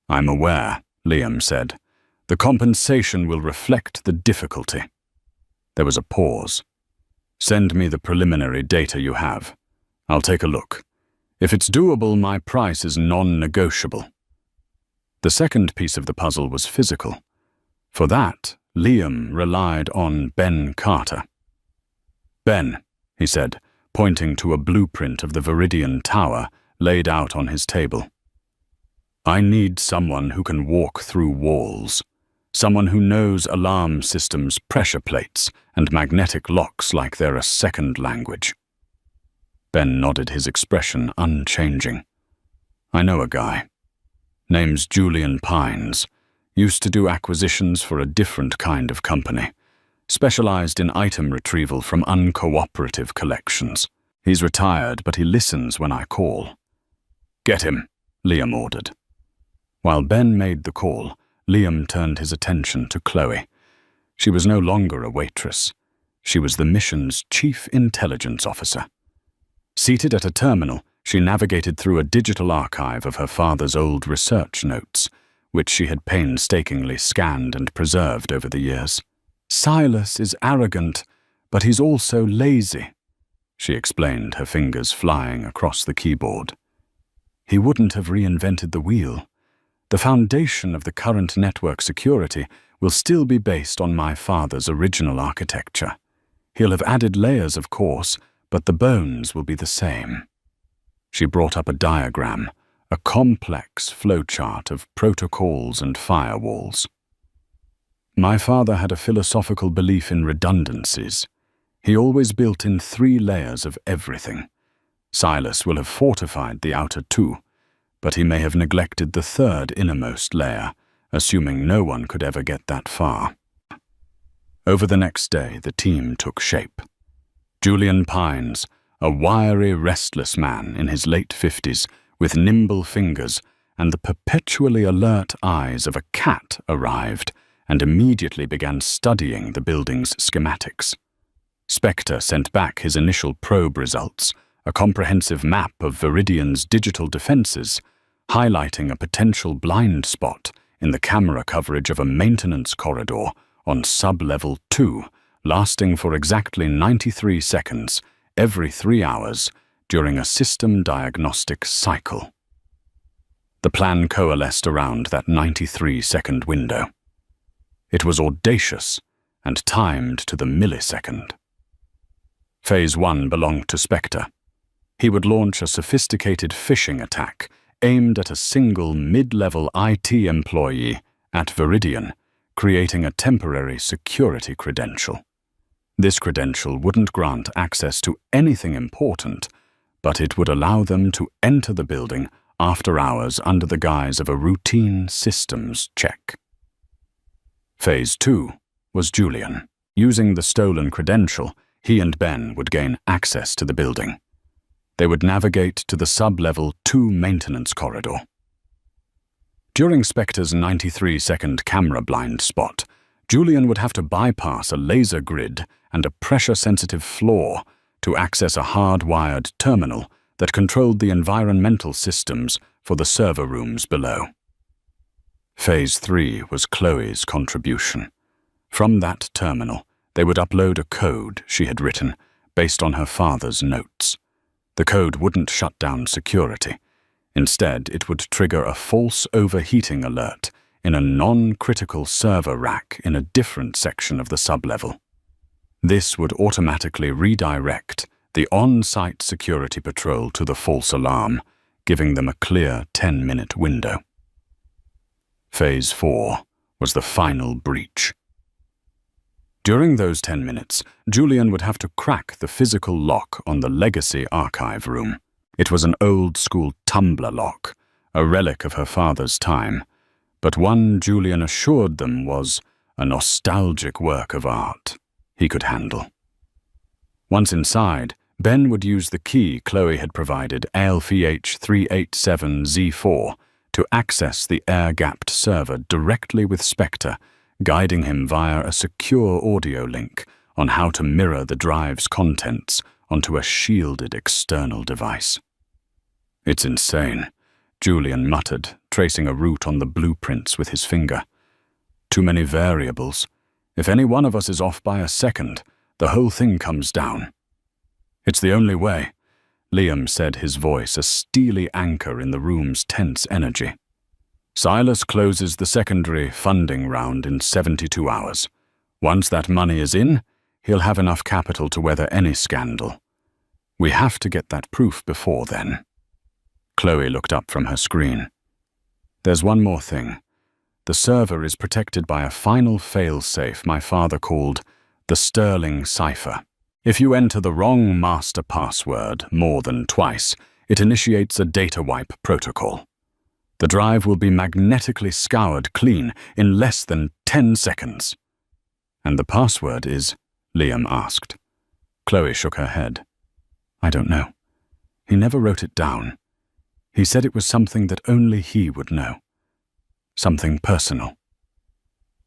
"I'm aware," Liam said. "The compensation will reflect the difficulty." There was a pause. "Send me the preliminary data you have. I'll take a look. If it's doable, my price is non-negotiable." The second piece of the puzzle was physical. For that, Liam relied on Ben Carter. "Ben," he said, pointing to a blueprint of the Viridian Tower laid out on his table. "I need someone who can walk through walls. Someone who knows alarm systems, pressure plates, and magnetic locks like they're a second language. Ben nodded, his expression unchanging. I know a guy. Name's Julian Pines. Used to do acquisitions for a different kind of company. Specialized in item retrieval from uncooperative collections. He's retired, but he listens when I call. Get him, Liam ordered. While Ben made the call, Liam turned his attention to Chloe. She was no longer a waitress. She was the mission's chief intelligence officer. Seated at a terminal, she navigated through a digital archive of her father's old research notes, which she had painstakingly scanned and preserved over the years. Silas is arrogant, but he's also lazy, she explained, her fingers flying across the keyboard. He wouldn't have reinvented the wheel. The foundation of the current network security will still be based on my father's original architecture. He'll have added layers, of course, but the bones will be the same. She brought up a diagram, a complex flowchart of protocols and firewalls. My father had a philosophical belief in redundancies. He always built in 3 layers of everything. Silas will have fortified the outer 2, but he may have neglected the 3rd innermost layer, assuming no one could ever get that far. Over the next day, the team took shape. Julian Pines, a wiry, restless man in his late 50s, with nimble fingers and the perpetually alert eyes of a cat, arrived and immediately began studying the building's schematics. Spectre sent back his initial probe results, a comprehensive map of Viridian's digital defenses, highlighting a potential blind spot in the camera coverage of a maintenance corridor on sub-level 2, lasting for exactly 93 seconds, every 3 hours, during a system diagnostic cycle. The plan coalesced around that 93-second window. It was audacious and timed to the millisecond. Phase 1 belonged to Spectre. He would launch a sophisticated phishing attack aimed at a single mid-level IT employee at Viridian, creating a temporary security credential. This credential wouldn't grant access to anything important, but it would allow them to enter the building after hours under the guise of a routine systems check. Phase 2 was Julian. Using the stolen credential, he and Ben would gain access to the building. They would navigate to the sub-level 2 maintenance corridor. During Spectre's 93-second camera blind spot, Julian would have to bypass a laser grid and a pressure-sensitive floor to access a hard-wired terminal that controlled the environmental systems for the server rooms below. Phase 3 was Chloe's contribution. From that terminal, they would upload a code she had written based on her father's notes. The code wouldn't shut down security. Instead, it would trigger a false overheating alert in a non-critical server rack in a different section of the sublevel. This would automatically redirect the on-site security patrol to the false alarm, giving them a clear 10-minute window. Phase 4 was the final breach. During those 10 minutes, Julian would have to crack the physical lock on the legacy archive room. It was an old-school tumbler lock, a relic of her father's time, but one Julian assured them was a nostalgic work of art he could handle. Once inside, Ben would use the key Chloe had provided, ALFH387Z4, to access the air-gapped server directly with Spectre, guiding him via a secure audio link on how to mirror the drive's contents onto a shielded external device. It's insane, Julian muttered, tracing a route on the blueprints with his finger. Too many variables. If any one of us is off by a second, the whole thing comes down. It's the only way, Liam said, his voice a steely anchor in the room's tense energy. Silas closes the secondary funding round in 72 hours. Once that money is in, he'll have enough capital to weather any scandal. We have to get that proof before then. Chloe looked up from her screen. There's one more thing. The server is protected by a final fail-safe my father called the Sterling cipher. If you enter the wrong master password more than twice, it initiates a data wipe protocol. The drive will be magnetically scoured clean in less than 10 seconds. And the password is? Liam asked. Chloe shook her head. I don't know. He never wrote it down. He said it was something that only he would know. Something personal.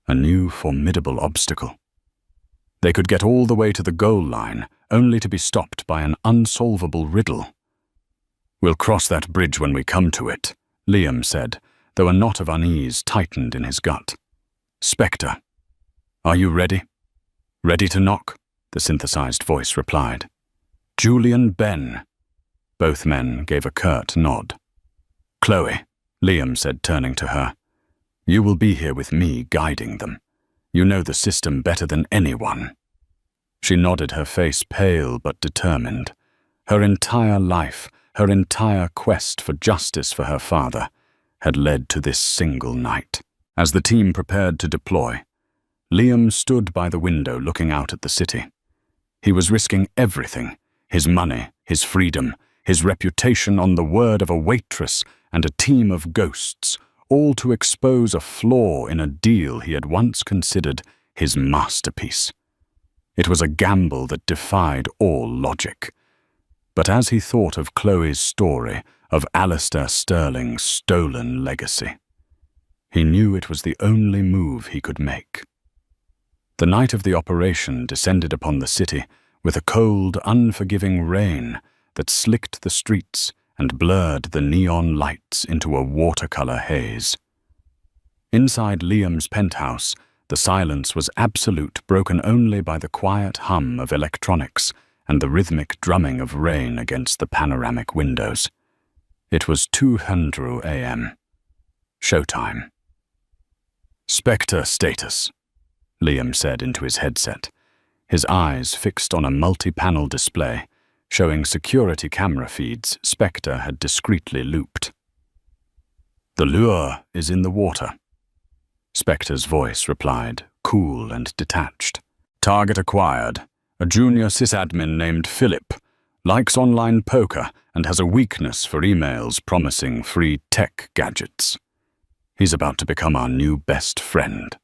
A new formidable obstacle. They could get all the way to the goal line, only to be stopped by an unsolvable riddle. We'll cross that bridge when we come to it, Liam said, though a knot of unease tightened in his gut. Spectre. Are you ready? Ready to knock? The synthesized voice replied. Julian Ben. Both men gave a curt nod. Chloe, Liam said, turning to her. You will be here with me, guiding them. You know the system better than anyone. She nodded, her face pale but determined. Her entire life, her entire quest for justice for her father, had led to this single night. As the team prepared to deploy, Liam stood by the window looking out at the city. He was risking everything, his money, his freedom, his reputation on the word of a waitress and a team of ghosts, all to expose a flaw in a deal he had once considered his masterpiece. It was a gamble that defied all logic. But as he thought of Chloe's story, of Alistair Sterling's stolen legacy, he knew it was the only move he could make. The night of the operation descended upon the city with a cold, unforgiving rain that slicked the streets and blurred the neon lights into a watercolor haze. Inside Liam's penthouse, the silence was absolute, broken only by the quiet hum of electronics and the rhythmic drumming of rain against the panoramic windows. It was 2:00 a.m. Showtime. Spectre status, Liam said into his headset, his eyes fixed on a multi-panel display showing security camera feeds Spectre had discreetly looped. The lure is in the water, Spectre's voice replied, cool and detached. Target acquired. A junior sysadmin named Philip, likes online poker and has a weakness for emails promising free tech gadgets. He's about to become our new best friend.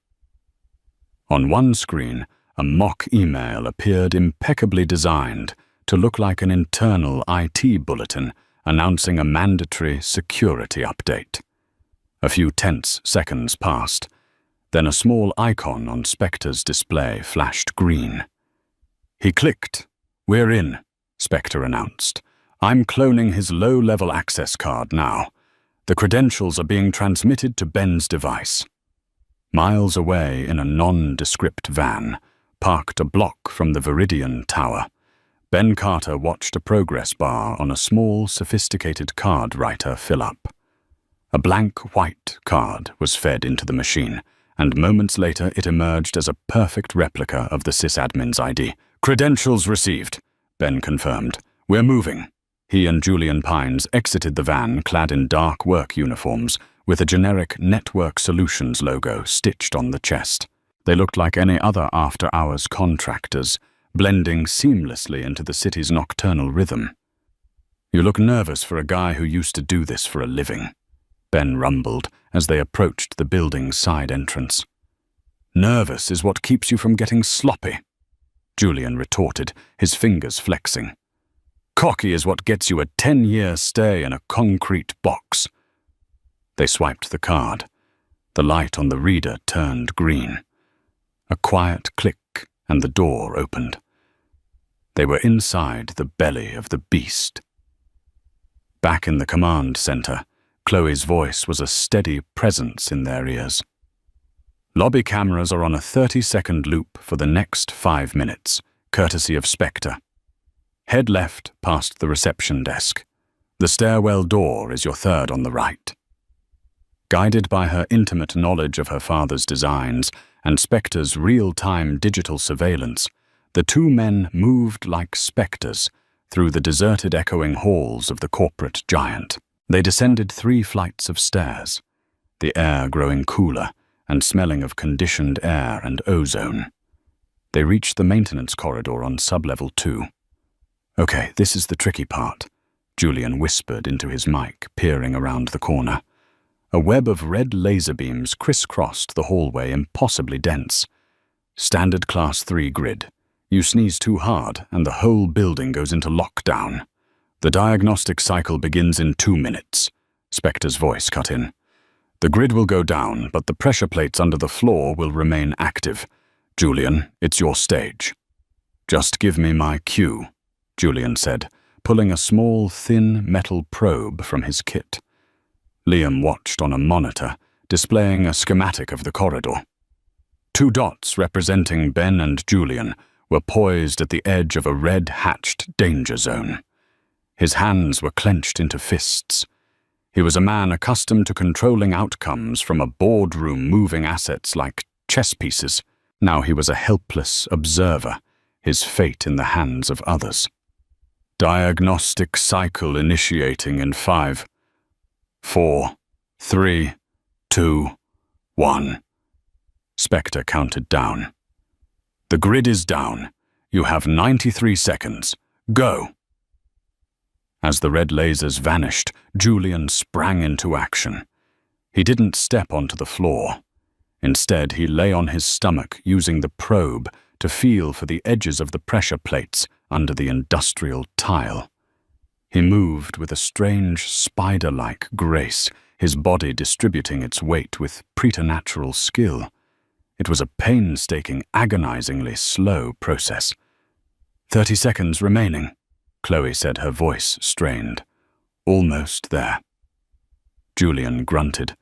On one screen, a mock email appeared impeccably designed to look like an internal IT bulletin announcing a mandatory security update. A few tense seconds passed, then a small icon on Spectre's display flashed green. He clicked. We're in, Spectre announced. I'm cloning his low-level access card now. The credentials are being transmitted to Ben's device. Miles away in a nondescript van, parked a block from the Viridian Tower, Ben Carter watched a progress bar on a small, sophisticated card writer fill up. A blank white card was fed into the machine, and moments later it emerged as a perfect replica of the sysadmin's ID. Credentials received, Ben confirmed. We're moving. He and Julian Pines exited the van clad in dark work uniforms with a generic Network Solutions logo stitched on the chest. They looked like any other after-hours contractors, blending seamlessly into the city's nocturnal rhythm. You look nervous for a guy who used to do this for a living, Ben rumbled as they approached the building's side entrance. Nervous is what keeps you from getting sloppy, Julian retorted, his fingers flexing. Cocky is what gets you a 10-year stay in a concrete box. They swiped the card. The light on the reader turned green. A quiet click and the door opened. They were inside the belly of the beast. Back in the command center, Chloe's voice was a steady presence in their ears. Lobby cameras are on a 30-second loop for the next 5 minutes, courtesy of Spectre. Head left past the reception desk. The stairwell door is your third on the right. Guided by her intimate knowledge of her father's designs and Spectre's real-time digital surveillance, the two men moved like specters through the deserted echoing halls of the corporate giant. They descended 3 flights of stairs, the air growing cooler and smelling of conditioned air and ozone. They reached the maintenance corridor on sublevel 2. "Okay, this is the tricky part," Julian whispered into his mic, peering around the corner. A web of red laser beams crisscrossed the hallway, impossibly dense. "Standard Class 3 grid. You sneeze too hard, and the whole building goes into lockdown. The diagnostic cycle begins in 2 minutes," Spectre's voice cut in. "The grid will go down, but the pressure plates under the floor will remain active. Julian, it's your stage." "Just give me my cue," Julian said, pulling a small, thin metal probe from his kit. Liam watched on a monitor, displaying a schematic of the corridor. 2 dots representing Ben and Julian were poised at the edge of a red-hatched danger zone. His hands were clenched into fists. He was a man accustomed to controlling outcomes from a boardroom, moving assets like chess pieces. Now he was a helpless observer, his fate in the hands of others. "Diagnostic cycle initiating in 5, 4, 3, 2, 1. Spectre counted down. "The grid is down. You have 93 seconds. Go!" As the red lasers vanished, Julian sprang into action. He didn't step onto the floor. Instead, he lay on his stomach, using the probe to feel for the edges of the pressure plates under the industrial tile. He moved with a strange, spider-like grace, his body distributing its weight with preternatural skill. It was a painstaking, agonizingly slow process. 30 seconds remaining, Chloe said, her voice strained. "Almost there." Julian grunted,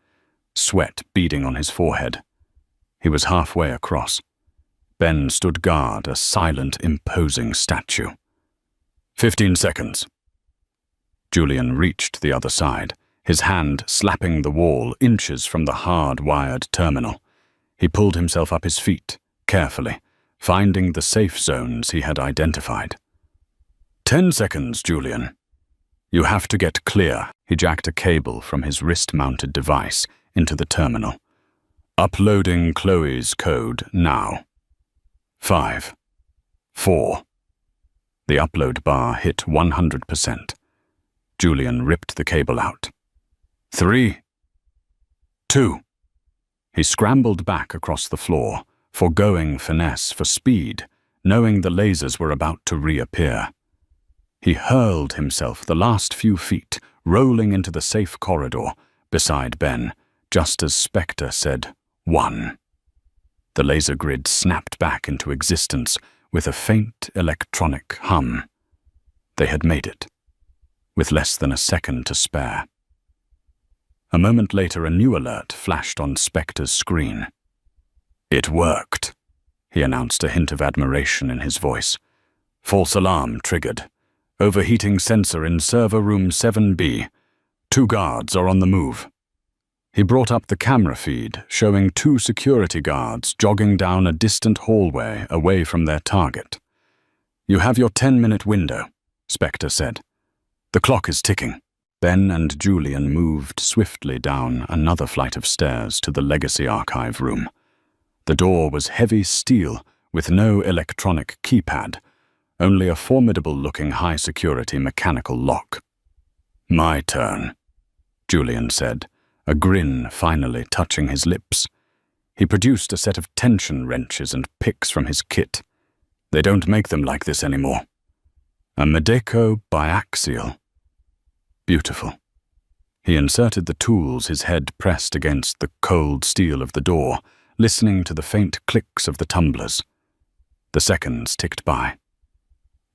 sweat beading on his forehead. He was halfway across. Ben stood guard, a silent, imposing statue. 15 seconds. Julian reached the other side, his hand slapping the wall inches from the hard-wired terminal. He pulled himself up his feet, carefully, finding the safe zones he had identified. 10 seconds, Julian. You have to get clear. He jacked a cable from his wrist-mounted device into the terminal. Uploading Chloe's code now. 5, 4. The upload bar hit 100%. Julian ripped the cable out. 3, 2. He scrambled back across the floor, foregoing finesse for speed, knowing the lasers were about to reappear. He hurled himself the last few feet, rolling into the safe corridor beside Ben, just as Spectre said, 1. The laser grid snapped back into existence with a faint electronic hum. They had made it, with less than a second to spare. A moment later, a new alert flashed on Spectre's screen. "It worked," he announced, a hint of admiration in his voice. "False alarm triggered. Overheating sensor in server room 7B. 2 guards are on the move." He brought up the camera feed, showing 2 security guards jogging down a distant hallway away from their target. "You have your 10-minute window," Spectre said. "The clock is ticking." Ben and Julian moved swiftly down another flight of stairs to the Legacy Archive room. The door was heavy steel with no electronic keypad, only a formidable-looking high-security mechanical lock. "My turn," Julian said, a grin finally touching his lips. He produced a set of tension wrenches and picks from his kit. They don't make them like this anymore. A Medeco biaxial. Beautiful. He inserted the tools, his head pressed against the cold steel of the door, listening to the faint clicks of the tumblers. The seconds ticked by.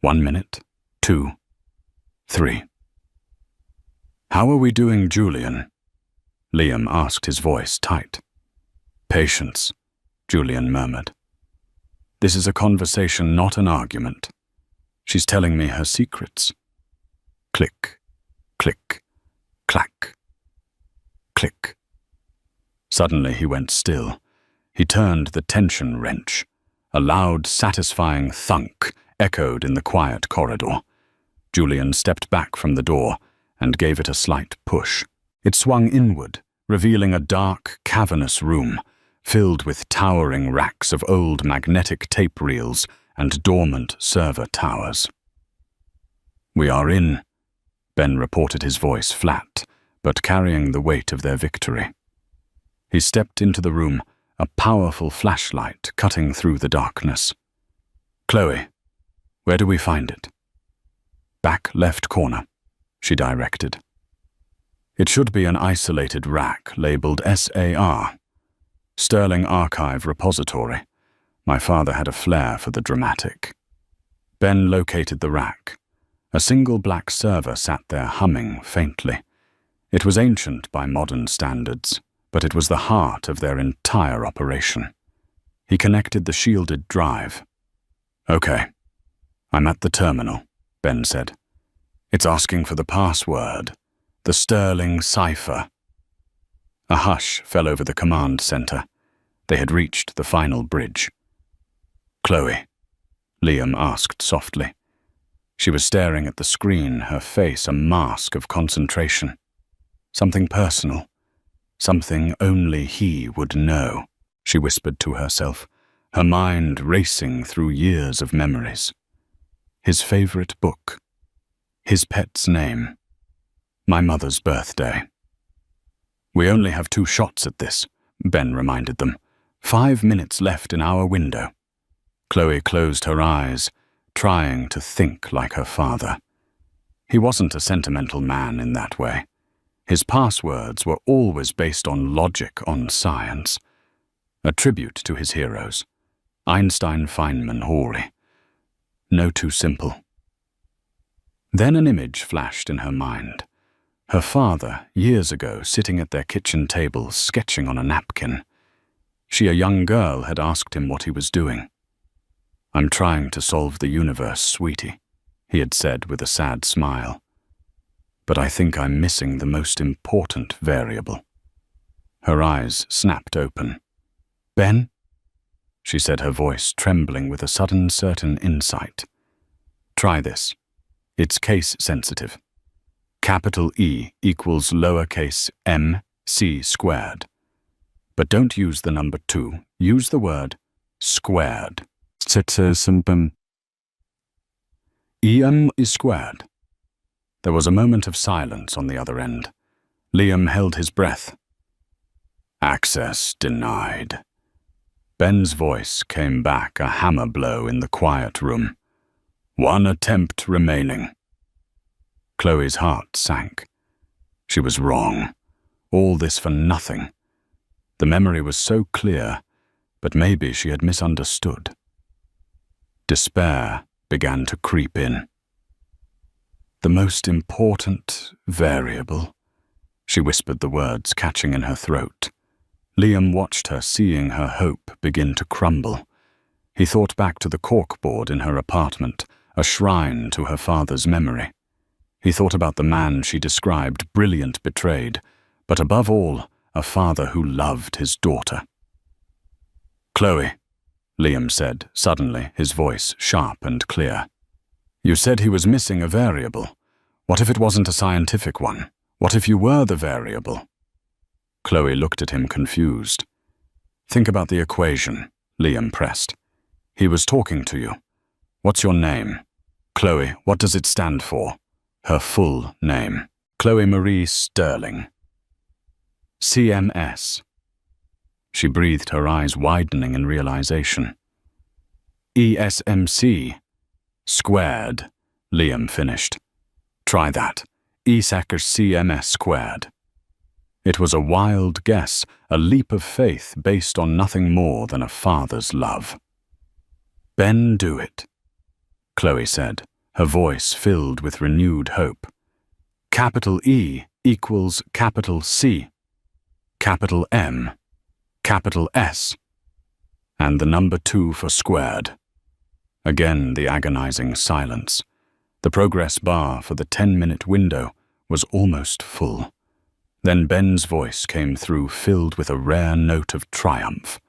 1 minute, 2, 3. "How are we doing, Julian?" Liam asked, his voice tight. "Patience," Julian murmured. "This is a conversation, not an argument. She's telling me her secrets." Click, click, clack, click. Suddenly he went still. He turned the tension wrench. A loud, satisfying thunk echoed in the quiet corridor. Julian stepped back from the door and gave it a slight push. It swung inward, revealing a dark, cavernous room, filled with towering racks of old magnetic tape reels and dormant server towers. "We are in," Ben reported, his voice flat, but carrying the weight of their victory. He stepped into the room, a powerful flashlight cutting through the darkness. "Chloe, where do we find it?" "Back left corner," she directed. It should be an isolated rack labeled SAR, Sterling Archive Repository. My father had a flair for the dramatic. Ben located the rack. A single black server sat there humming faintly. It was ancient by modern standards, but it was the heart of their entire operation. He connected the shielded drive. "Okay, I'm at the terminal," Ben said. "It's asking for the password, the Sterling cipher." A hush fell over the command center. They had reached the final bridge. "Chloe?" Liam asked softly. She was staring at the screen, her face a mask of concentration. "Something personal. Something only he would know," she whispered to herself, her mind racing through years of memories. His favorite book. His pet's name. My mother's birthday. "We only have 2 shots at this," Ben reminded them. 5 minutes left in our window." Chloe closed her eyes, trying to think like her father. He wasn't a sentimental man in that way. His passwords were always based on logic, on science. A tribute to his heroes. Einstein, Feynman, Hawley. No too simple. Then an image flashed in her mind. Her father, years ago, sitting at their kitchen table, sketching on a napkin. She, a young girl, had asked him what he was doing. "I'm trying to solve the universe, sweetie," he had said with a sad smile. "But I think I'm missing the most important variable." Her eyes snapped open. "Ben?" she said, her voice trembling with a sudden certain insight. "Try this. It's case sensitive. Capital E equals lowercase m c squared. But don't use the number 2. Use the word squared. EM is squared." There was a moment of silence on the other end. Liam held his breath. "Access denied." Ben's voice came back, a hammer blow in the quiet room. "1 attempt remaining." Chloe's heart sank. She was wrong. All this for nothing. The memory was so clear, but maybe she had misunderstood. Despair began to creep in. "The most important variable," she whispered the words catching in her throat. Liam watched her, seeing her hope begin to crumble. He thought back to the corkboard in her apartment, a shrine to her father's memory. He thought about the man she described, brilliant, betrayed, but above all, a father who loved his daughter. "Chloe," Liam said, suddenly, his voice sharp and clear. "You said he was missing a variable. What if it wasn't a scientific one? What if you were the variable?" Chloe looked at him confused. "Think about the equation," Liam pressed. "He was talking to you. What's your name?" "Chloe, what does it stand for?" Her full name. "Chloe Marie Sterling." "CMS." She breathed, her eyes widening in realization. "ESMC. Squared," Liam finished. "Try that. E-Sacker CMS squared." It was a wild guess, a leap of faith based on nothing more than a father's love. "Ben, do it," Chloe said, her voice filled with renewed hope. "Capital E equals capital C, capital M, capital S, and the number 2 for squared." Again the agonizing silence. The progress bar for the 10-minute window was almost full. Then Ben's voice came through, filled with a rare note of triumph.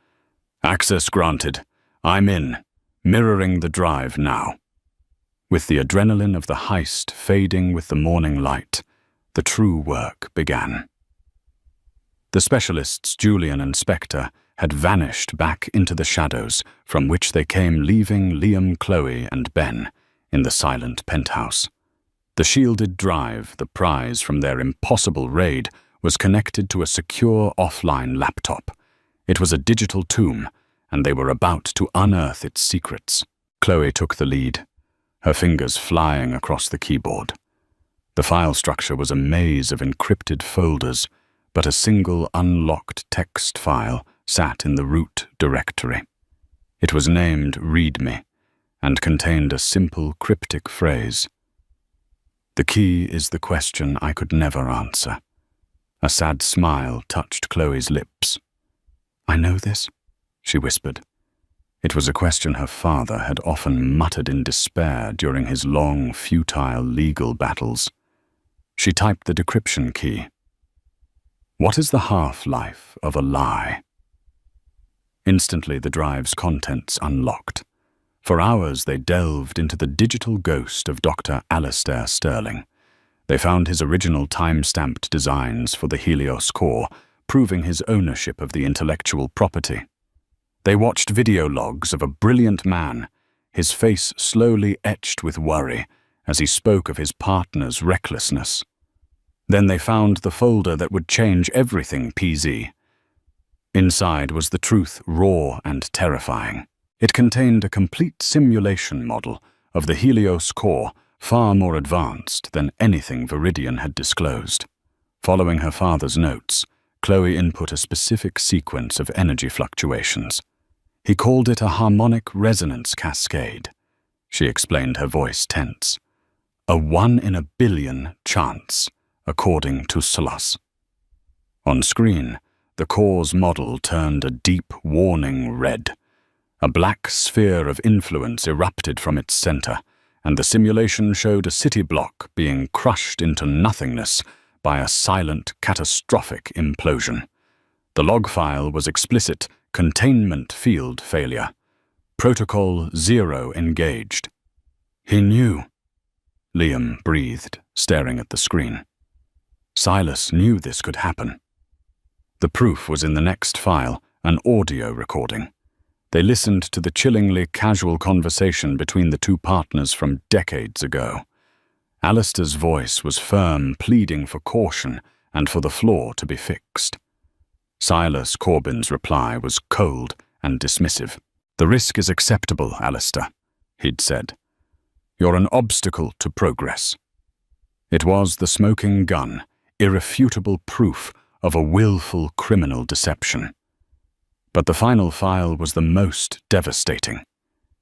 "Access granted. I'm in. Mirroring the drive now." With the adrenaline of the heist fading with the morning light, the true work began. The specialists, Julian and Spectre, had vanished back into the shadows from which they came, leaving Liam, Chloe, and Ben in the silent penthouse. The shielded drive, the prize from their impossible raid, was connected to a secure offline laptop. It was a digital tomb, and they were about to unearth its secrets. Chloe took the lead, her fingers flying across the keyboard. The file structure was a maze of encrypted folders, but a single unlocked text file sat in the root directory. It was named README and contained a simple cryptic phrase. "The key is the question I could never answer." A sad smile touched Chloe's lips. "I know this," she whispered. It was a question her father had often muttered in despair during his long, futile legal battles. She typed the decryption key. "What is the half-life of a lie?" Instantly, the drive's contents unlocked. For hours, they delved into the digital ghost of Dr. Alistair Sterling. They found his original time-stamped designs for the Helios core, proving his ownership of the intellectual property. They watched video logs of a brilliant man, his face slowly etched with worry as he spoke of his partner's recklessness. Then they found the folder that would change everything PZ. Inside was the truth, raw and terrifying. It contained a complete simulation model of the Helios core, far more advanced than anything Viridian had disclosed. Following her father's notes, Chloe input a specific sequence of energy fluctuations. He called it a harmonic resonance cascade. She explained, her voice tense. A 1 in a billion chance, according to Solas. On screen, the core's model turned a deep, warning red. A black sphere of influence erupted from its center, and the simulation showed a city block being crushed into nothingness by a silent, catastrophic implosion. The log file was explicit: containment field failure. Protocol 0 engaged. "He knew," Liam breathed, staring at the screen. Silas knew this could happen. The proof was in the next file, an audio recording. They listened to the chillingly casual conversation between the two partners from decades ago. Alistair's voice was firm, pleading for caution and for the flaw to be fixed. Silas Corbin's reply was cold and dismissive. "The risk is acceptable, Alistair," he'd said. "You're an obstacle to progress." It was the smoking gun, irrefutable proof of a willful criminal deception. But the final file was the most devastating.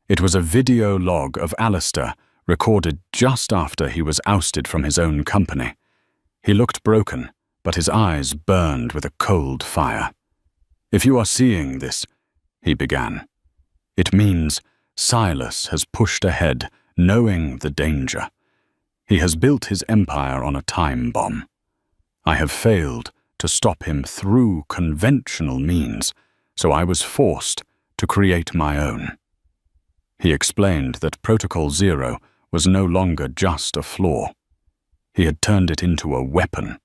It was a video log of Alistair, recorded just after he was ousted from his own company. He looked broken, but his eyes burned with a cold fire. "If you are seeing this," he began, "it means Silas has pushed ahead, knowing the danger. He has built his empire on a time bomb. I have failed to stop him through conventional means, so I was forced to create my own." He explained that Protocol 0 was no longer just a flaw. He had turned it into a weapon.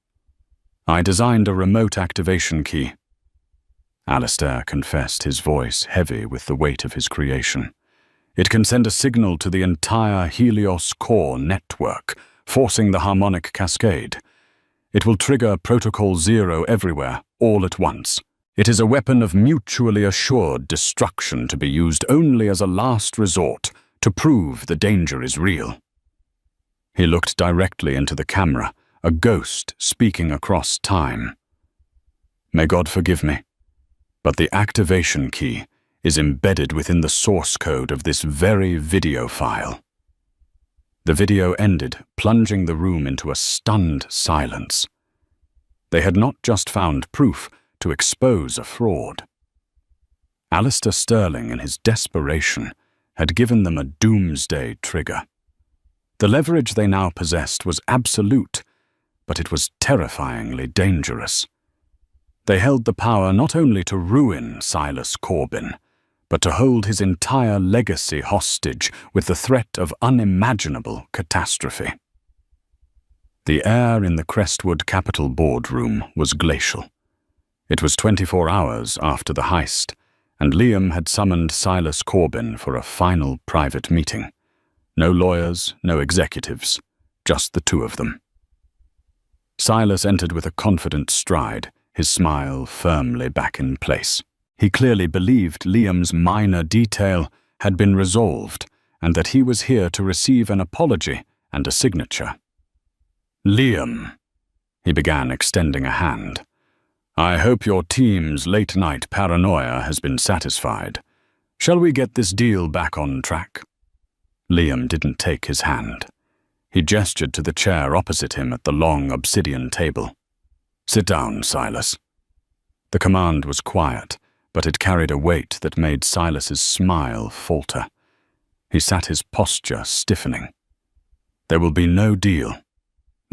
"I designed a remote activation key," Alistair confessed, his voice heavy with the weight of his creation. "It can send a signal to the entire Helios core network, forcing the harmonic cascade. It will trigger Protocol 0 everywhere, all at once. It is a weapon of mutually assured destruction to be used only as a last resort to prove the danger is real." He looked directly into the camera, a ghost speaking across time. "May God forgive me, but the activation key is embedded within the source code of this very video file." The video ended, plunging the room into a stunned silence. They had not just found proof to expose a fraud. Alistair Sterling, in his desperation, had given them a doomsday trigger. The leverage they now possessed was absolute, but it was terrifyingly dangerous. They held the power not only to ruin Silas Corbin, but to hold his entire legacy hostage with the threat of unimaginable catastrophe. The air in the Crestwood Capital boardroom was glacial. It was 24 hours after the heist, and Liam had summoned Silas Corbin for a final private meeting. No lawyers, no executives, just the two of them. Silas entered with a confident stride, his smile firmly back in place. He clearly believed Liam's minor detail had been resolved and that he was here to receive an apology and a signature. "Liam," he began, extending a hand, "I hope your team's late-night paranoia has been satisfied. Shall we get this deal back on track?" Liam didn't take his hand. He gestured to the chair opposite him at the long obsidian table. "Sit down, Silas." The command was quiet, but it carried a weight that made Silas's smile falter. He sat, his posture stiffening. "There will be no deal,"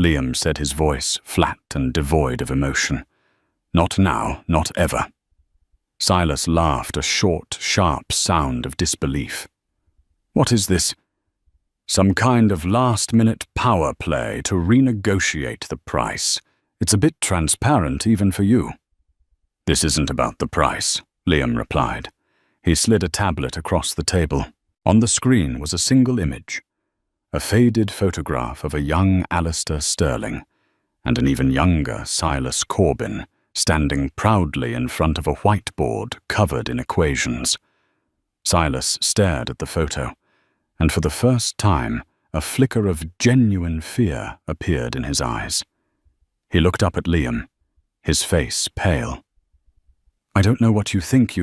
Liam said, his voice flat and devoid of emotion. "Not now, not ever." Silas laughed, a short, sharp sound of disbelief. "What is this? Some kind of last-minute power play to renegotiate the price? It's a bit transparent even for you." "This isn't about the price," Liam replied. He slid a tablet across the table. On the screen was a single image, a faded photograph of a young Alistair Sterling and an even younger Silas Corbin standing proudly in front of a whiteboard covered in equations. Silas stared at the photo, and for the first time, a flicker of genuine fear appeared in his eyes. He looked up at Liam, his face pale. "I don't know what you think,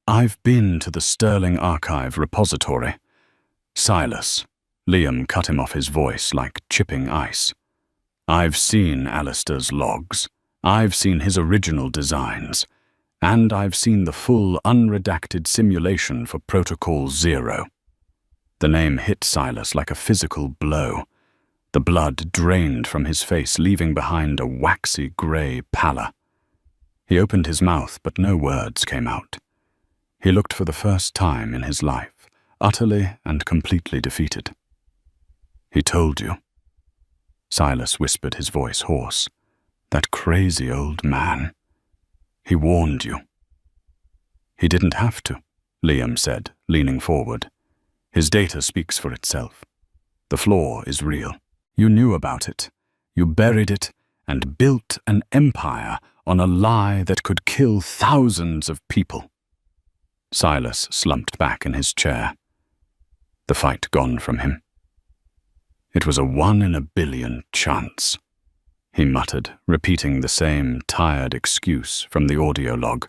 I've been to the Sterling Archive repository." "Silas," Liam cut him off, his voice like chipping ice. "I've seen Alistair's logs. I've seen his original designs. And I've seen the full unredacted simulation for Protocol 0. The name hit Silas like a physical blow. The blood drained from his face, leaving behind a waxy grey pallor. He opened his mouth, but no words came out. He looked for the first time in his life, utterly and completely defeated. "He told you," Silas whispered, his voice hoarse. "That crazy old man. He warned you." "He didn't have to," Liam said, leaning forward. "His data speaks for itself. The flaw is real. You knew about it. You buried it and built an empire on a lie that could kill thousands of people." Silas slumped back in his chair, the fight gone from him. "It was a 1 in a billion chance," he muttered, repeating the same tired excuse from the audio log.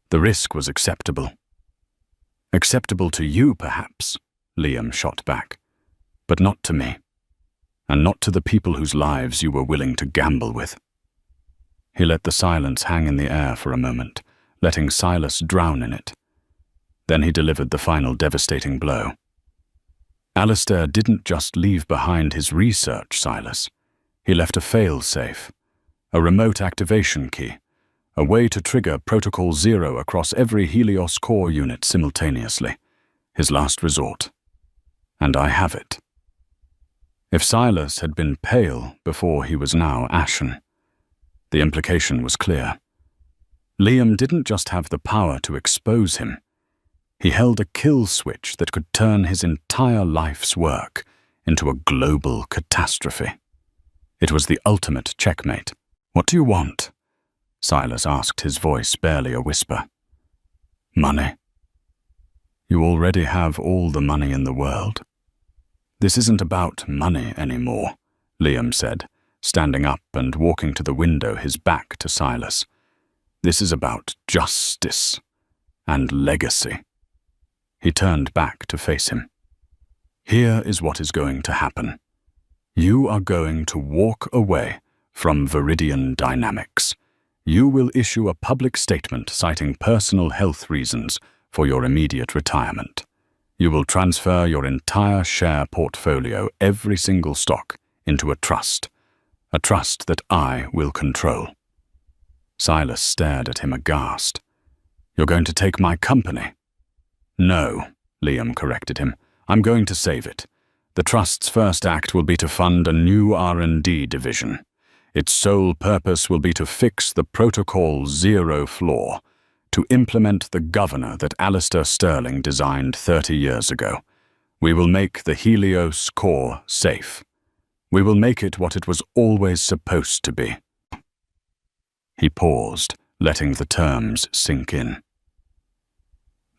"The risk was acceptable." "Acceptable to you, perhaps," Liam shot back, "but not to me, and not to the people whose lives you were willing to gamble with." He let the silence hang in the air for a moment, letting Silas drown in it. Then he delivered the final devastating blow. Alistair didn't just leave behind his research, Silas. He left a fail-safe, a remote activation key, a way to trigger Protocol 0 across every Helios core unit simultaneously, his last resort. And I have it. If Silas had been pale before he was now ashen, the implication was clear. Liam didn't just have the power to expose him. He held a kill switch that could turn his entire life's work into a global catastrophe. It was the ultimate checkmate. "What do you want?" Silas asked, his voice barely a whisper. "Money." "You already have all the money in the world." "This isn't about money anymore," Liam said, standing up and walking to the window, his back to Silas. "This is about justice and legacy." He turned back to face him. "Here is what is going to happen. You are going to walk away from Viridian Dynamics. You will issue a public statement citing personal health reasons for your immediate retirement. You will transfer your entire share portfolio, every single stock, into a trust that I will control." Silas stared at him aghast. "You're going to take my company?" "No," Liam corrected him. "I'm going to save it. The trust's first act will be to fund a new R&D division. Its sole purpose will be to fix the Protocol's zero flaw, to implement the governor that Alistair Sterling designed 30 years ago. We will make the Helios core safe. We will make it what it was always supposed to be. He paused, letting the terms sink in.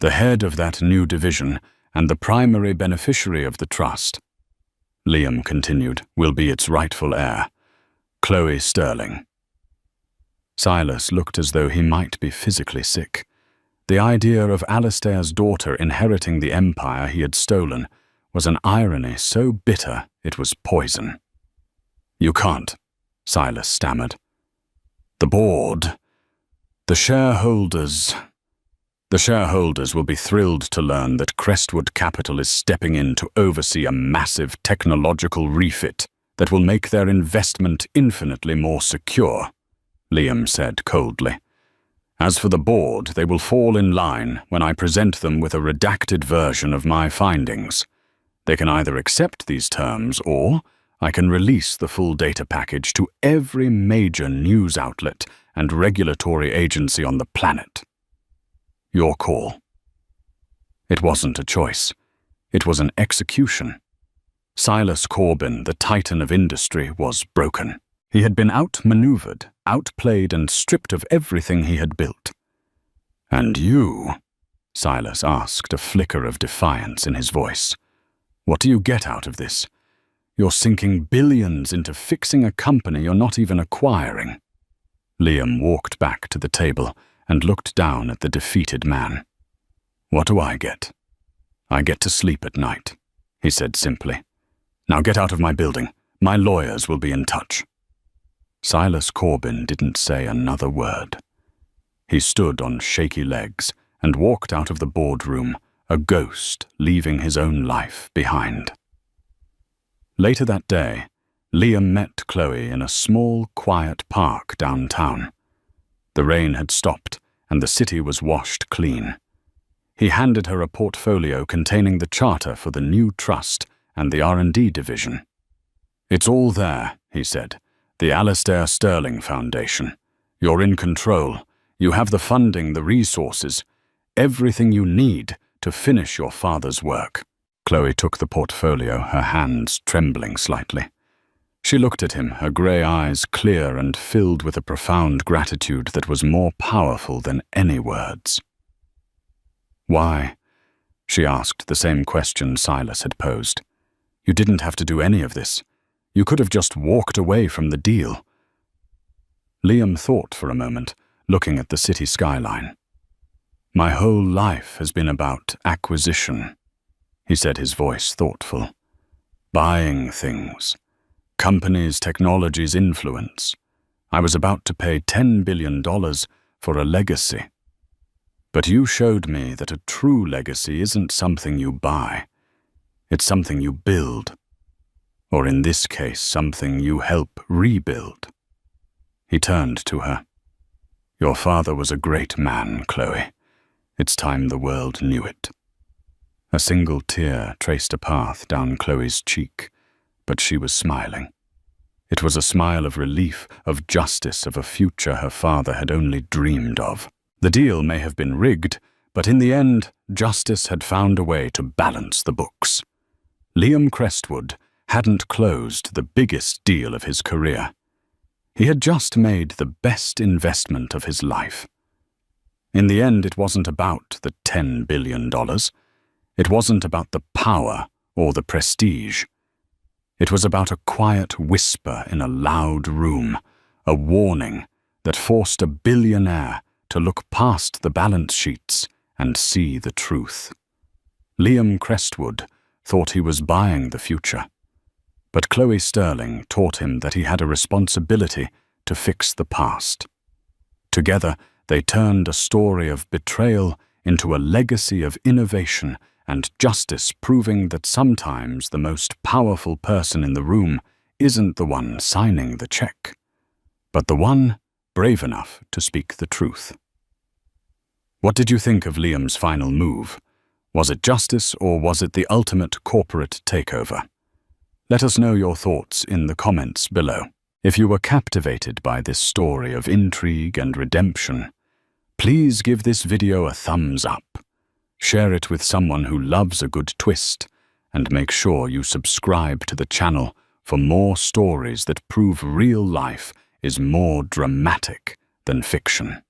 The head of that new division and the primary beneficiary of the trust, Liam continued, will be its rightful heir, Chloe Sterling. Silas looked as though he might be physically sick. The idea of Alistair's daughter inheriting the empire he had stolen was an irony so bitter it was poison. "You can't," Silas stammered. "The board, the shareholders will be thrilled to learn that Crestwood Capital is stepping in to oversee a massive technological refit that will make their investment infinitely more secure," Liam said coldly. "As for the board, they will fall in line when I present them with a redacted version of my findings. They can either accept these terms or I can release the full data package to every major news outlet and regulatory agency on the planet. Your call." It wasn't a choice. It was an execution. Silas Corbin, the titan of industry, was broken. He had been outmaneuvered, outplayed, and stripped of everything he had built. "And you?" Silas asked, a flicker of defiance in his voice. "What do you get out of this? You're sinking billions into fixing a company you're not even acquiring." Liam walked back to the table and looked down at the defeated man. "What do I get? I get to sleep at night," he said simply. "Now get out of my building. My lawyers will be in touch." Silas Corbin didn't say another word. He stood on shaky legs and walked out of the boardroom, a ghost leaving his own life behind. Later that day, Liam met Chloe in a small, quiet park downtown. The rain had stopped, and the city was washed clean. He handed her a portfolio containing the charter for the new trust and the R&D division. "It's all there," he said. "The Alistair Sterling Foundation. You're in control. You have the funding, the resources, everything you need to finish your father's work." Chloe took the portfolio, her hands trembling slightly. She looked at him, her grey eyes clear and filled with a profound gratitude that was more powerful than any words. "Why?" she asked the same question Silas had posed. "You didn't have to do any of this. You could have just walked away from the deal." Liam thought for a moment, looking at the city skyline. "My whole life has been about acquisition," he said, his voice thoughtful. "Buying things. Companies, technologies, influence. I was about to pay $10 billion for a legacy. But you showed me that a true legacy isn't something you buy. It's something you build. Or in this case, something you help rebuild." He turned to her. "Your father was a great man, Chloe. It's time the world knew it." A single tear traced a path down Chloe's cheek, but she was smiling. It was a smile of relief, of justice, of a future her father had only dreamed of. The deal may have been rigged, but in the end, justice had found a way to balance the books. Liam Crestwood hadn't closed the biggest deal of his career. He had just made the best investment of his life. In the end, it wasn't about the $10 billion. It wasn't about the power or the prestige. It was about a quiet whisper in a loud room, a warning that forced a billionaire to look past the balance sheets and see the truth. Liam Crestwood thought he was buying the future, but Chloe Sterling taught him that he had a responsibility to fix the past. Together, they turned a story of betrayal into a legacy of innovation and justice, proving that sometimes the most powerful person in the room isn't the one signing the check, but the one brave enough to speak the truth. What did you think of Liam's final move? Was it justice or was it the ultimate corporate takeover? Let us know your thoughts in the comments below. If you were captivated by this story of intrigue and redemption, please give this video a thumbs up, share it with someone who loves a good twist, and make sure you subscribe to the channel for more stories that prove real life is more dramatic than fiction.